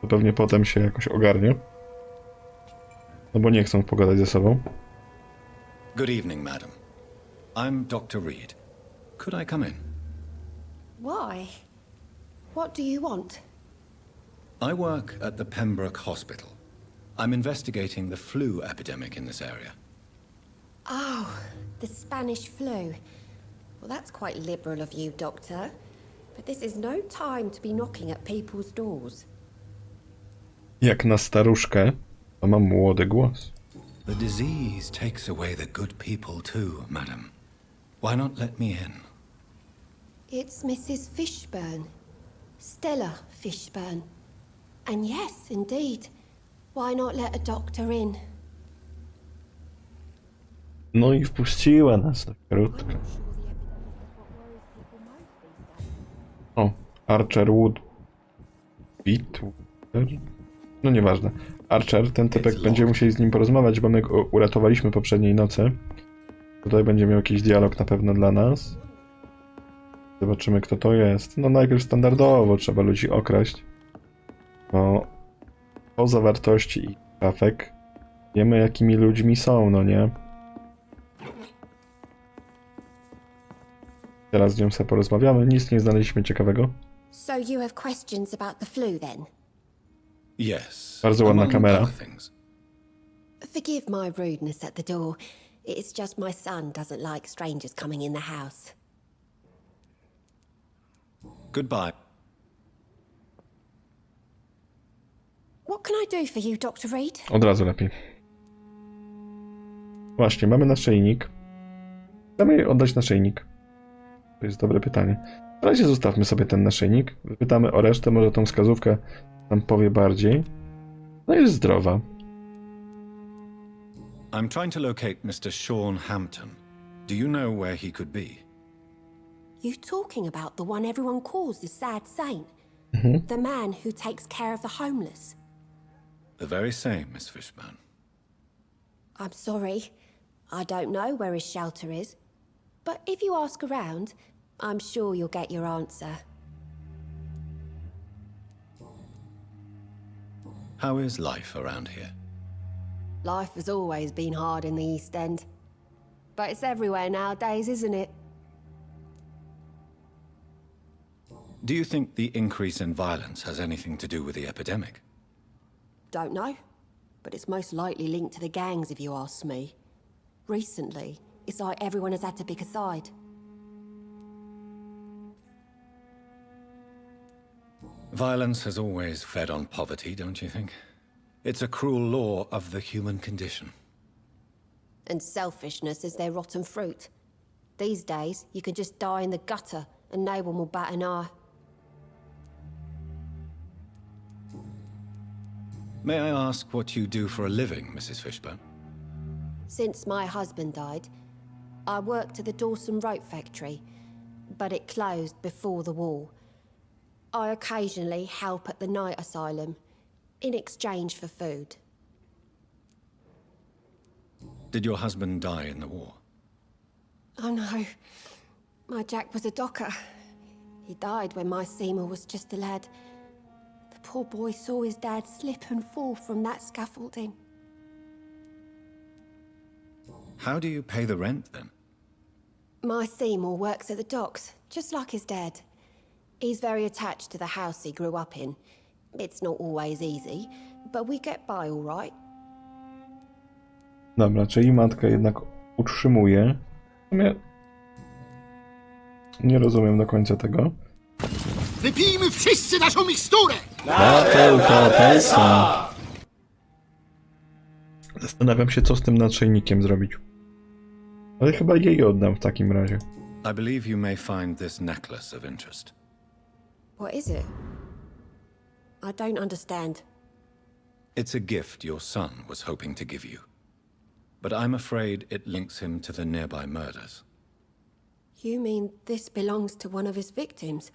Speaker 1: To pewnie potem się jakoś ogarnie. No bo nie chcą pogadać ze sobą.
Speaker 8: Good evening, madam. I'm Dr. Reed. Could I come in?
Speaker 10: Why? What do you want?
Speaker 8: I work at the Pembroke Hospital. I'm investigating the flu epidemic in this area.
Speaker 10: Oh, the Spanish flu. Well, that's quite liberal of you, Doctor. But this is no time to be knocking at people's doors.
Speaker 1: Jak na staruszkę, to mam młody głos.
Speaker 8: The disease takes away the good people too, madam. Why not let me in?
Speaker 10: It's Mrs. Fishburne. Stella Fishburne. And yes, indeed. Why not let a doctor in?
Speaker 1: No i wpuściła nas na krótko. O, Archer Wood. Beat? No nieważne. Archer, ten typek, będziemy musieli z nim porozmawiać, bo my go uratowaliśmy poprzedniej nocy. Tutaj będzie miał jakiś dialog na pewno dla nas. Zobaczymy, kto to jest. No najpierw standardowo trzeba ludzi okraść. Bo po zawartości ich trafek wiemy, jakimi ludźmi są, no nie? Teraz z nią sobie porozmawiamy. Nic nie znaleźliśmy ciekawego.
Speaker 10: So you have questions about the flu then?
Speaker 8: Yes.
Speaker 1: Bardzo ładna
Speaker 8: among
Speaker 1: kamera.
Speaker 8: other things.
Speaker 10: Forgive my rudeness at the door. It's just my son doesn't like strangers coming in the house.
Speaker 8: Goodbye.
Speaker 10: What can I do for you, Dr. Reed?
Speaker 1: Od razu lepiej. Właśnie, mamy naszyjnik. Chcemy jej oddać naszyjnik? To jest dobre pytanie. Na razie zostawmy sobie ten naszyjnik. Wypytamy o resztę, może tą wskazówkę nam powie bardziej. No jest zdrowa.
Speaker 8: I'm trying to locate Mr. Sean Hampton. Do you know where he could be?
Speaker 10: You talking about the one everyone calls the sad saint? The man who takes care of the homeless?
Speaker 8: The very same, Miss Fishburne.
Speaker 10: I'm sorry. I don't know where his shelter is. But if you ask around, I'm sure you'll get your answer.
Speaker 8: How is life around here?
Speaker 10: Life has always been hard in the East End. But it's everywhere nowadays, isn't it?
Speaker 8: Do you think the increase in violence has anything to do with the epidemic?
Speaker 10: Don't know. But it's most likely linked to the gangs, if you ask me. Recently, it's like everyone has had to pick a side.
Speaker 8: Violence has always fed on poverty, don't you think? It's a cruel law of the human condition.
Speaker 10: And selfishness is their rotten fruit. These days, you can just die in the gutter and no one will bat an eye.
Speaker 8: May I ask what you do for a living, Mrs. Fishburne?
Speaker 10: Since my husband died, I worked at the Dawson Rope factory, but it closed before the war. I occasionally help at the night asylum, in exchange for food.
Speaker 8: Did your husband die in the war?
Speaker 10: Oh no, my Jack was a docker. He died when my Seymour was just a lad. The poor boy saw his dad slip and fall from that scaffolding.
Speaker 8: How do you pay the rent, then?
Speaker 10: My Seymour works at the docks, just like his dad. He's very attached to the house he grew up in. It's not always easy, but we get by all right.
Speaker 1: Dobra, czyli matka jednak utrzymuje. W sumie nie rozumiem do końca tego.
Speaker 11: Wypijmy wszyscy naszą miksturę!
Speaker 1: Zastanawiam się, co z tym naszyjnikiem zrobić. Ale chyba jej oddam w takim razie.
Speaker 8: I believe you may find this necklace of interest.
Speaker 10: What is it? I don't understand.
Speaker 8: It's a gift your son was hoping to give you. But I'm afraid it links him to the nearby murders.
Speaker 10: You mean this belongs to one of his victims?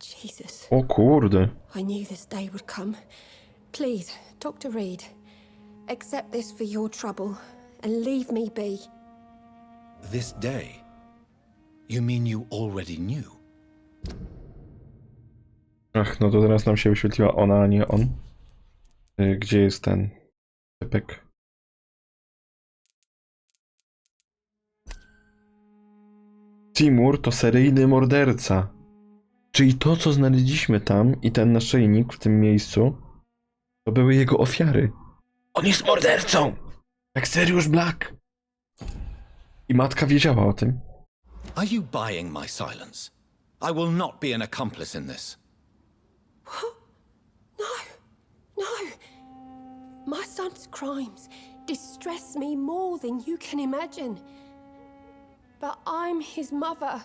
Speaker 10: Jesus.
Speaker 1: O kurde.
Speaker 10: I knew this day would come. Please, Dr. Reed, accept this for your trouble and leave me be.
Speaker 8: This day? You mean you already knew?
Speaker 1: Ach, no to teraz nam się wyświetliła ona, a nie on. Gdzie jest ten typek? Timur to seryjny morderca. Czyli to, co znaleźliśmy tam i ten naszyjnik w tym miejscu, to były jego ofiary. On jest mordercą! Jak Sirius Black. I matka wiedziała o tym.
Speaker 8: Are you buying my silence? I will not be an accomplice in this.
Speaker 10: No. My son's crimes distress me more than you can imagine. But I'm his mother.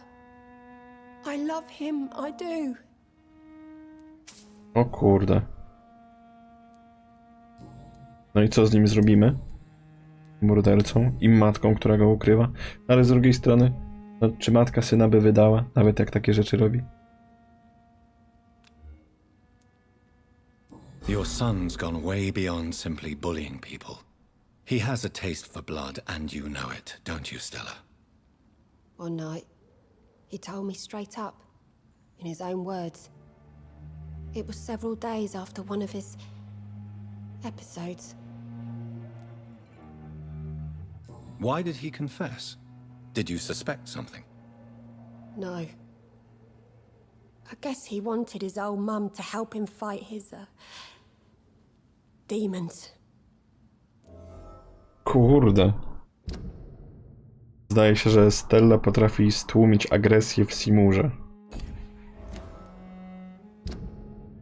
Speaker 10: I love him, I do.
Speaker 1: O kurde. No i co z nim zrobimy? Mordercą i matką, która go ukrywa. Ale z drugiej strony, no, czy matka syna by wydała, nawet jak takie rzeczy robi?
Speaker 8: Your son's gone way beyond simply bullying people. He has a taste for blood, and you know it, don't you, Stella?
Speaker 10: One night, he told me straight up, in his own words. It was several days after one of his episodes.
Speaker 8: Why did he confess? Did you suspect something?
Speaker 10: No. I guess he wanted his old mum to help him fight his, demons.
Speaker 1: Kurde. Zdaje się, że Stella potrafi stłumić agresję w Seymourze.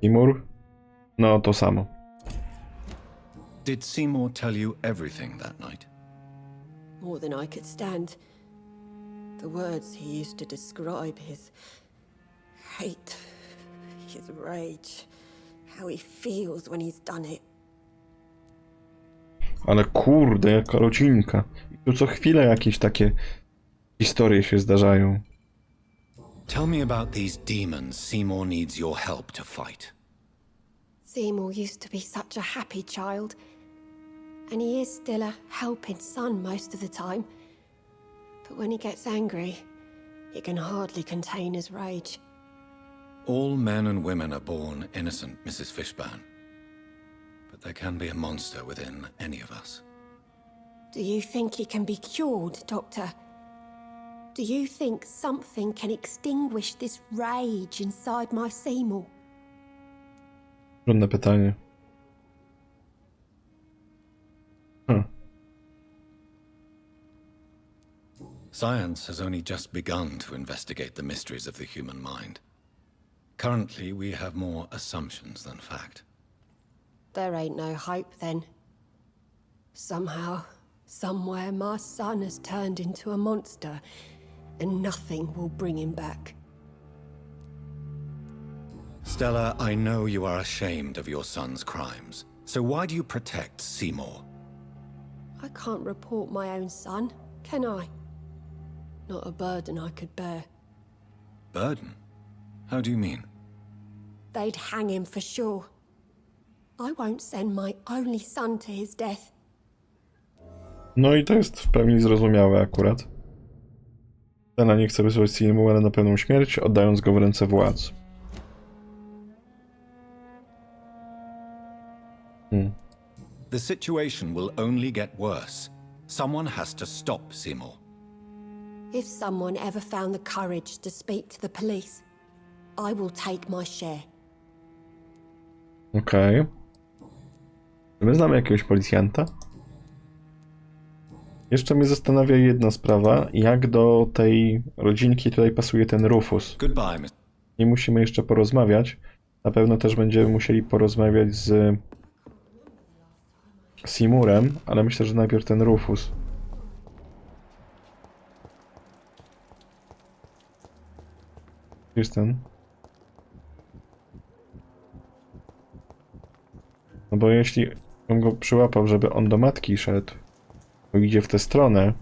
Speaker 1: Seymour? No, to samo.
Speaker 8: Did Seymour tell you everything that night?
Speaker 10: More than I could stand. The words he used to describe his hate, his rage, how he feels when he's done it.
Speaker 1: Ale kurde, jaka rodzinka. I tu co chwilę jakieś takie historie się zdarzają.
Speaker 8: Tell me about these demons Seymour needs your help to fight.
Speaker 10: Seymour used to be such a happy child, and he is still a helping son most of the time. But when he gets angry, he can hardly contain his rage.
Speaker 8: All men and women are born innocent, Mrs. Fishburne. But there can be a monster within any of us.
Speaker 10: Do you think he can be cured, Doctor? Do you think something can extinguish this rage inside my Seymour?
Speaker 1: Trudne pytanie.
Speaker 8: Science has only just begun to investigate the mysteries of the human mind. Currently, we have more assumptions than fact.
Speaker 10: There ain't no hope then. Somehow, somewhere, my son has turned into a monster, and nothing will bring him back.
Speaker 8: Stella, I know you are ashamed of your son's crimes. So why do you protect Seymour?
Speaker 10: I can't report my own son, can I? Not a burden I could bear.
Speaker 8: Burden? How do you mean?
Speaker 10: They'd hang him for sure. I won't send my only son to his death.
Speaker 1: No i to jest w pełni zrozumiałe akurat. Stella nie chce wysłać Seymoura na pewną śmierć, oddając go w ręce władz.
Speaker 8: The situation will only get worse. Someone has to stop Seymour.
Speaker 10: If someone ever found the courage to speak to the police, I will take my share.
Speaker 1: Okej. Czy my znamy jakiegoś policjanta? Jeszcze mnie zastanawia jedna sprawa, jak do tej rodzinki tutaj pasuje ten Rufus.
Speaker 8: Goodbye, Miss.
Speaker 1: I musimy jeszcze porozmawiać. Na pewno też będziemy musieli porozmawiać z Seymourem, ale myślę, że najpierw ten Rufus. Gdzie jest ten? No bo jeśli bym go przyłapał, żeby on do matki szedł, bo idzie w tę stronę,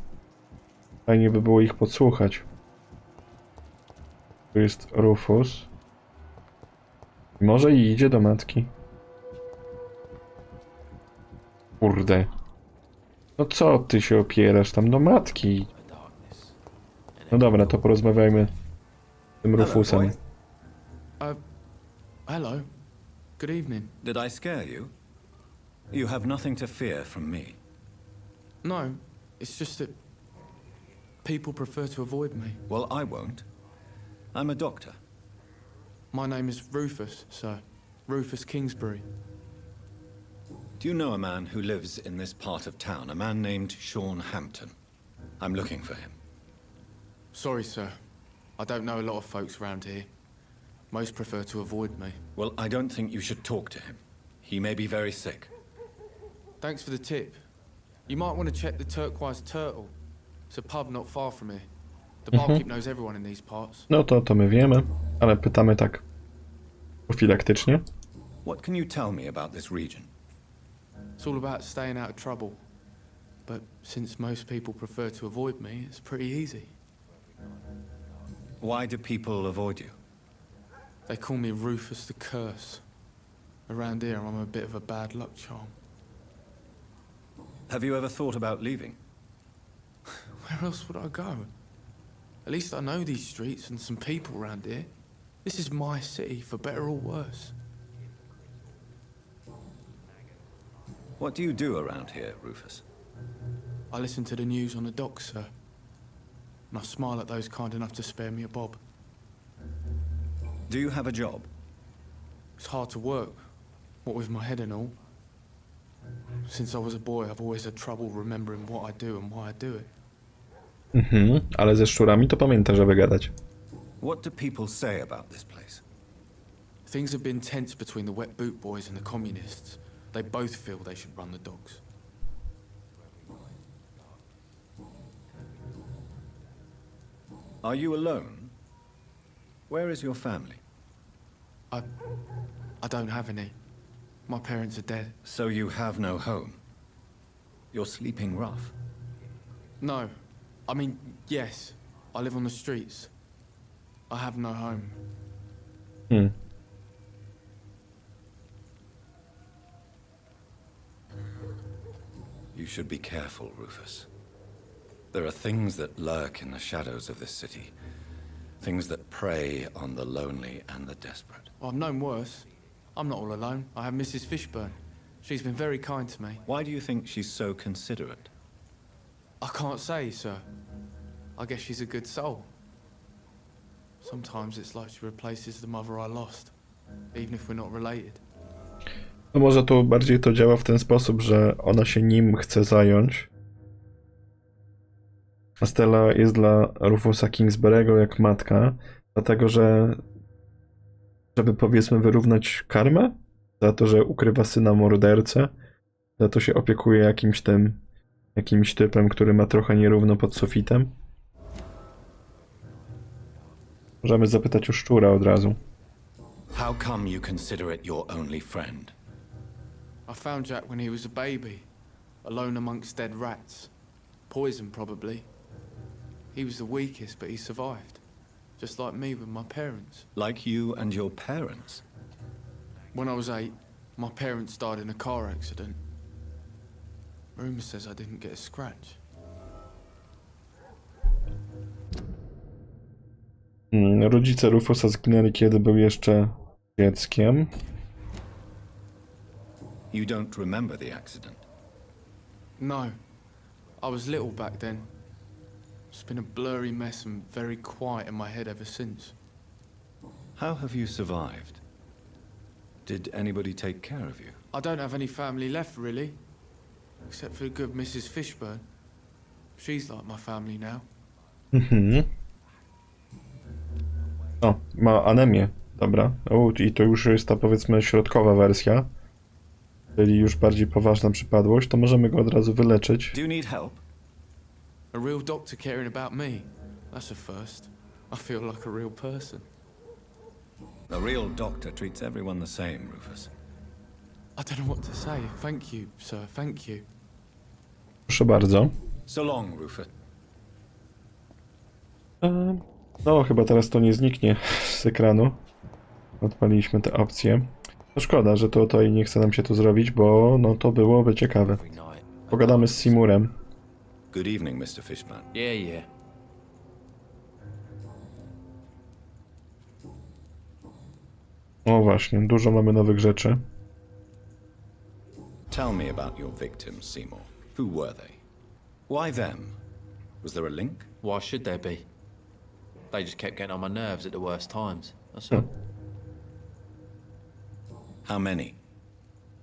Speaker 1: fajnie by było ich podsłuchać. Tu jest Rufus. Może i idzie do matki. Kurde. No co ty się opierasz tam do matki? No dobra, to porozmawiajmy z tym Rufusem.
Speaker 9: Hello. Good evening.
Speaker 8: Did I scare you? You have nothing to fear from me.
Speaker 9: No, it's just that people prefer to avoid me.
Speaker 8: Well, I won't. I'm a doctor.
Speaker 9: My name is Rufus, sir. Rufus Kingsbury.
Speaker 8: Do you know a man who lives in this part of town? A man named Sean Hampton. I'm looking for him.
Speaker 9: Sorry, sir. I don't know a lot of folks around here. Most prefer to avoid me.
Speaker 8: Well, I don't think you should talk to him. He may be very sick.
Speaker 9: Thanks for the tip. You might want to check the Turquoise Turtle. It's a pub not far from here. The barkeep knows everyone in these parts.
Speaker 1: No to my wiemy, ale pytamy tak profilaktycznie.
Speaker 8: What can you tell me about this region?
Speaker 9: It's all about staying out of trouble. But since most people prefer to avoid me, it's pretty easy.
Speaker 8: Why do people avoid you?
Speaker 9: They call me Rufus the Curse. Around here, I'm a bit of a bad luck charm.
Speaker 8: Have you ever thought about leaving?
Speaker 9: Where else would I go? At least I know these streets and some people around here. This is my city, for better or worse.
Speaker 8: What do you do around here, Rufus?
Speaker 9: I listen to the news on the docks, sir. And I smile at those kind enough to spare me a bob.
Speaker 8: Do you have a job?
Speaker 9: It's hard to work, what with my head and all. Since I was a boy, I've always had trouble remembering what I do and why I do it.
Speaker 1: Ale ze szczurami to pamięta, żeby gadać.
Speaker 8: What do people say about this place?
Speaker 9: Things have been tense between the wet boot boys and the communists. They both feel they should run the docks.
Speaker 8: Are you alone? Where is your family?
Speaker 9: I don't have any. My parents are dead.
Speaker 8: So you have no home? You're sleeping rough?
Speaker 9: No. I mean, yes. I live on the streets. I have no home.
Speaker 8: You should be careful, Rufus. There are things that lurk in the shadows of this city. Things that prey on the lonely and the desperate.
Speaker 9: Well, I've known worse. I'm not all alone. I have Mrs. Fishburne. She's been very kind to me.
Speaker 8: Why do you think she's so considerate?
Speaker 9: I can't say, sir. I guess she's a good soul. Sometimes it's like she replaces the mother I lost, even if we're not related.
Speaker 1: No może tu bardziej to działa w ten sposób, że ona się nim chce zająć. A Stella jest dla Rufusa Kingsbury'ego jak matka, dlatego że żeby powiedzmy wyrównać karmę za to, że ukrywa syna mordercę, za to się opiekuje jakimś typem, który ma trochę nierówno pod sufitem. Możemy zapytać o szczura od razu.
Speaker 8: How come you consider it your only friend?
Speaker 9: I found Jack when he was a baby, alone amongst dead rats. Poison, probably. He was the weakest, but he survived. Just like me with my parents.
Speaker 8: Like you and your parents?
Speaker 9: When I was 8, my parents died in a car accident. Rumour says I didn't get a scratch.
Speaker 1: Rodzice Rufusa zginęli, kiedy był jeszcze dzieckiem.
Speaker 8: You don't remember the accident?
Speaker 9: No. I was little back then. It's been a blurry mess and very quiet in my head ever since.
Speaker 8: How have you survived? Did anybody take care of you?
Speaker 9: I don't have any family left, really. Except for the good Mrs. Fishburne. She's like my family now.
Speaker 1: O, ma anemię. Dobra. I to już jest ta, powiedzmy, środkowa wersja. Czyli już bardziej poważna przypadłość, to możemy go od razu wyleczyć.
Speaker 8: Do you need help?
Speaker 9: A real doctor caring about me. That's a first. I feel like a real person.
Speaker 8: A real doctor treats everyone the same, Rufus.
Speaker 9: I don't know what to say. Thank you, sir. Thank you.
Speaker 1: Proszę bardzo.
Speaker 8: So long, Rufus.
Speaker 1: No, chyba teraz to nie zniknie z ekranu. Odpaliliśmy te opcje. To szkoda, że to tutaj nie chce nam się tu zrobić, bo no to byłoby ciekawe. Pogadamy z Seymourem.
Speaker 8: Good evening, Mr. Fishburne.
Speaker 7: Yeah.
Speaker 1: O właśnie, dużo mamy nowych rzeczy.
Speaker 8: Tell me about your victims, Seymour. Who were they? Why them? Was there a link?
Speaker 7: Why should there be? They just kept getting on my nerves at the worst times. That's all.
Speaker 8: How many?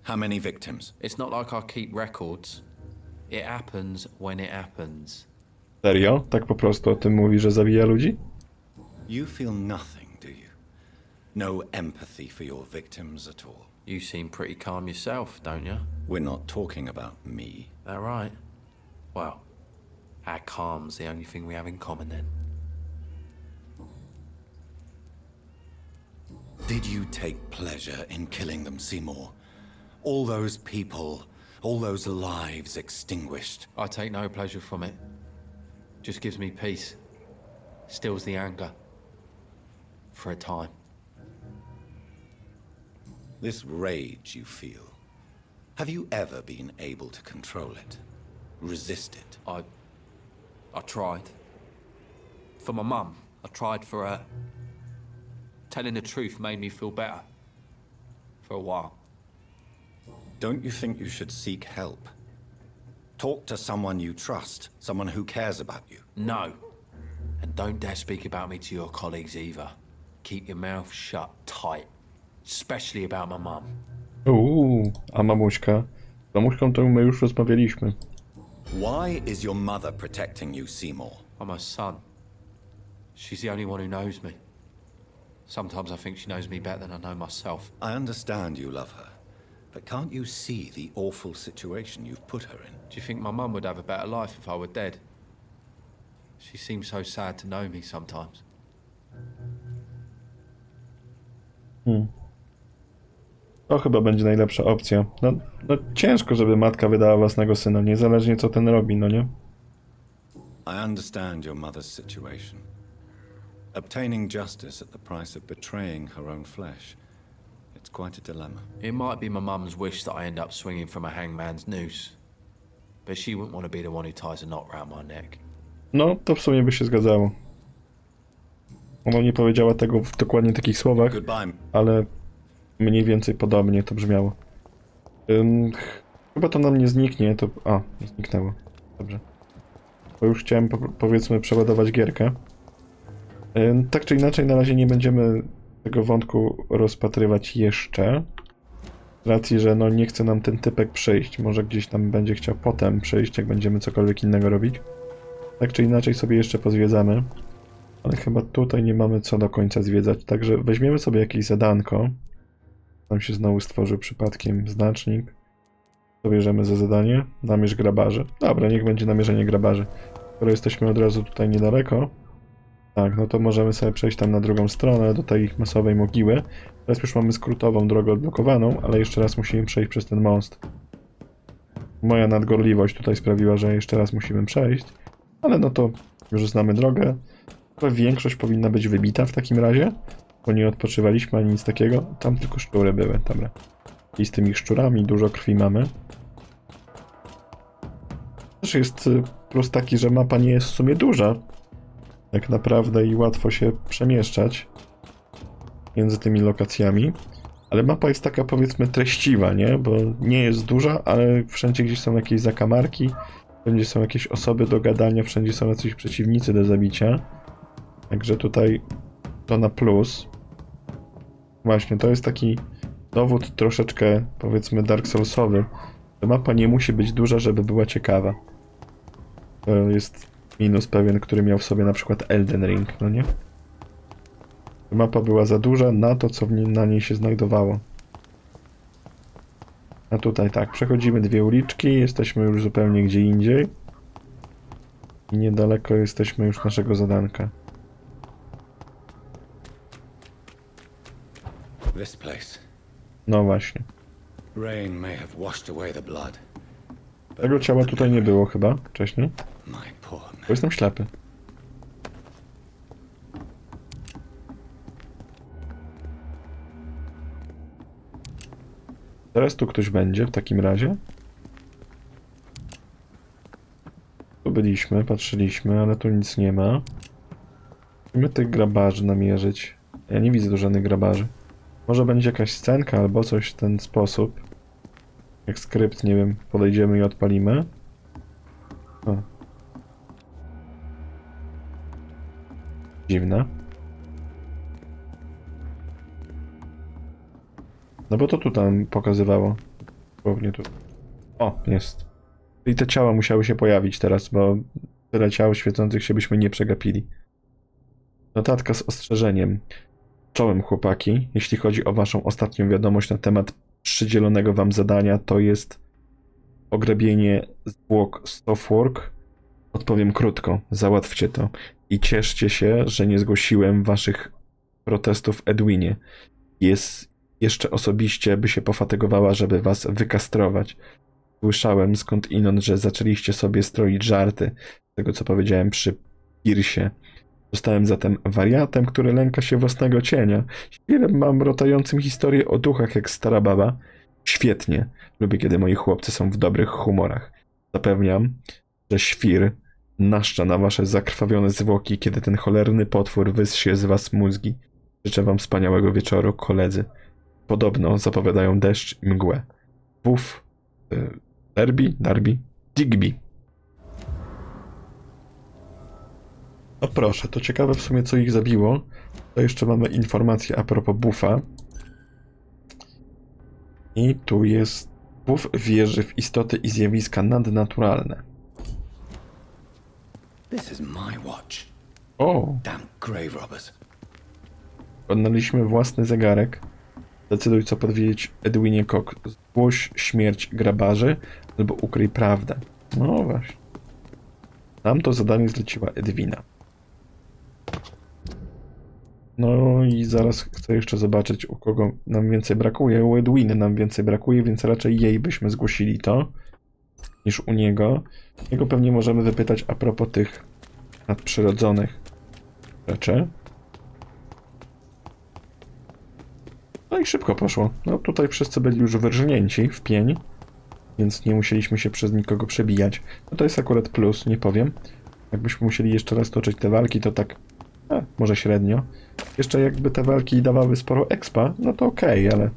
Speaker 8: How many victims?
Speaker 7: It's not like I keep records. It happens when it happens.
Speaker 1: Serio? Tak po prostu o tym mówi, że zabija ludzi?
Speaker 8: You feel nothing, do you? No empathy for your victims at all?
Speaker 7: You seem pretty calm yourself, don't you?
Speaker 8: We're not talking about me.
Speaker 7: That right?
Speaker 12: Well, our calm's the only thing we have in common then.
Speaker 8: Did you take pleasure in killing them, Seymour? All those people, all those lives extinguished.
Speaker 12: I take no pleasure from it. Just gives me peace. Stills the anger. For a time.
Speaker 8: This rage you feel, have you ever been able to control it? Resist it?
Speaker 12: I tried. For my mum, I tried for her. Telling the truth made me feel better. For a while.
Speaker 8: Don't you think you should seek help? Talk to someone you trust, someone who cares about you.
Speaker 12: No. And don't dare speak about me to your colleagues either. Keep your mouth shut tight. Especially about my mum.
Speaker 1: A mamuśka. Z mamuśką to my już rozmawialiśmy.
Speaker 8: Why is your mother protecting you, Seymour?
Speaker 12: I'm her son. She's the only one who knows me. Sometimes I think she knows me better than I know myself.
Speaker 8: I understand you love her, but can't you see the awful situation you've put her in?
Speaker 12: Do you think my mum would have a better life if I were dead? She seems so sad to know me sometimes.
Speaker 1: To chyba będzie najlepsza opcja. No ciężko, żeby matka wydała własnego syna, niezależnie co ten robi, no nie?
Speaker 8: I understand your mother's situation. Obtaining justice at the price of betraying her own flesh. It's quite a dilemma.
Speaker 12: It might be my mum's wish that I end up swinging from a hangman's noose. But she wouldn't want to be the one who ties a knot round my neck.
Speaker 1: No, to w sumie by się zgadzało. Ona nie powiedziała tego w dokładnie takich słowach, ale mniej więcej podobnie to brzmiało. Chyba to nam nie zniknie, to... A, zniknęło. Dobrze. Bo już chciałem, powiedzmy, przeładować gierkę. Tak czy inaczej, na razie nie będziemy tego wątku rozpatrywać jeszcze. Z racji, że no nie chce nam ten typek przejść. Może gdzieś tam będzie chciał potem przejść, jak będziemy cokolwiek innego robić. Tak czy inaczej sobie jeszcze pozwiedzamy. Ale chyba tutaj nie mamy co do końca zwiedzać. Także weźmiemy sobie jakieś zadanko. Tam się znowu stworzył przypadkiem znacznik. To bierzemy za zadanie. Namierz grabarzy. Dobra, niech będzie namierzenie grabarzy. Skoro jesteśmy od razu tutaj niedaleko. Tak, no to możemy sobie przejść tam na drugą stronę, do tej ich masowej mogiły. Teraz już mamy skrótową drogę odblokowaną, ale jeszcze raz musimy przejść przez ten most. Moja nadgorliwość tutaj sprawiła, że jeszcze raz musimy przejść. Ale no to już znamy drogę. Chyba większość powinna być wybita w takim razie, bo nie odpoczywaliśmy ani nic takiego. Tam tylko szczury były, dobra. I z tymi szczurami dużo krwi mamy. Też jest plus taki, że mapa nie jest w sumie duża. Tak naprawdę i łatwo się przemieszczać między tymi lokacjami. Ale mapa jest taka, powiedzmy, treściwa, nie? Bo nie jest duża, ale wszędzie gdzieś są jakieś zakamarki, wszędzie są jakieś osoby do gadania, wszędzie są jacyś przeciwnicy do zabicia. Także tutaj to na plus. Właśnie, to jest taki dowód troszeczkę, powiedzmy, Dark Soulsowy. Ta mapa nie musi być duża, żeby była ciekawa. To jest minus pewien, który miał w sobie na przykład Elden Ring, no nie? Mapa była za duża na to, co na niej się znajdowało. A tutaj tak, przechodzimy dwie uliczki, jesteśmy już zupełnie gdzie indziej. I niedaleko jesteśmy już naszego zadanka.
Speaker 8: This place.
Speaker 1: No właśnie.
Speaker 8: Rain may have washed away the blood.
Speaker 1: Tego ciała tutaj nie było chyba wcześniej. Bo jestem ślepy. Teraz tu ktoś będzie w takim razie. Tu byliśmy, patrzyliśmy, ale tu nic nie ma. Musimy tych grabarzy namierzyć. Ja nie widzę tu żadnych grabarzy. Może będzie jakaś scenka albo coś w ten sposób. Jak skrypt, nie wiem, podejdziemy i odpalimy. O. Dziwne. No bo to tu tam pokazywało. Głównie tu. O, jest. I te ciała musiały się pojawić teraz, bo tyle ciał świecących się byśmy nie przegapili. Notatka z ostrzeżeniem. Czołem, chłopaki. Jeśli chodzi o waszą ostatnią wiadomość na temat przydzielonego wam zadania, to jest ograbienie zwłok Stoffwork, odpowiem krótko, załatwcie to i cieszcie się, że nie zgłosiłem waszych protestów Edwinie. Jest jeszcze osobiście, by się pofatygowała, żeby was wykastrować. Słyszałem skądinąd, że zaczęliście sobie stroić żarty z tego, co powiedziałem przy Piersie. Zostałem zatem wariatem, który lęka się własnego cienia. Świrem mam rotającym historię o duchach jak stara baba. Świetnie. Lubię, kiedy moi chłopcy są w dobrych humorach. Zapewniam, że świr naszcza na wasze zakrwawione zwłoki, kiedy ten cholerny potwór wyssie z was mózgi. Życzę wam wspaniałego wieczoru, koledzy. Podobno zapowiadają deszcz i mgłę. Buf, Darby, Digby. O proszę, to ciekawe w sumie, co ich zabiło. To jeszcze mamy informację a propos Buffa. I tu jest... Buff wierzy w istoty i zjawiska nadnaturalne.
Speaker 8: This is my watch.
Speaker 1: O!
Speaker 8: Damn grave robbers.
Speaker 1: Odnaleźliśmy własny zegarek. Decyduj, co podwiedzieć Edwinie Cock. Zgłoś śmierć grabarzy albo ukryj prawdę. No właśnie. Nam to zadanie zleciła Edwina. No i zaraz chcę jeszcze zobaczyć, u kogo nam więcej brakuje. U Edwiny nam więcej brakuje, więc raczej jej byśmy zgłosili to, niż u niego. Jego pewnie możemy wypytać a propos tych nadprzyrodzonych rzeczy. No i szybko poszło. No tutaj wszyscy byli już wyrżnięci w pień, więc nie musieliśmy się przez nikogo przebijać. No to jest akurat plus, nie powiem. Jakbyśmy musieli jeszcze raz toczyć te walki, to tak może średnio. Jeszcze jakby te walki dawały sporo expa, no to okej, ale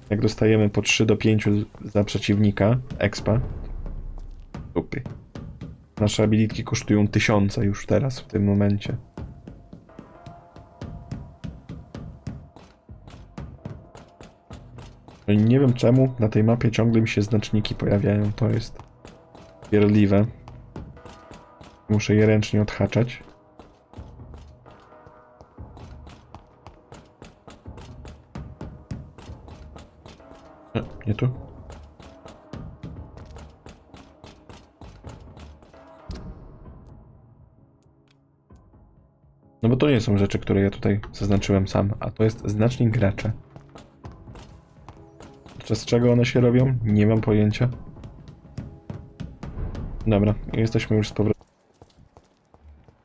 Speaker 1: jak dostajemy po 3 do 5 za przeciwnika expa, dupy. Nasze abilitki kosztują 1000 już teraz, w tym momencie. No i nie wiem czemu na tej mapie ciągle mi się znaczniki pojawiają, to jest wierliwe. Muszę je ręcznie odhaczać. Nie tu? No bo to nie są rzeczy, które ja tutaj zaznaczyłem sam, a to jest znacznik gracza. Z czego one się robią? Nie mam pojęcia. Dobra, jesteśmy już z powrotem.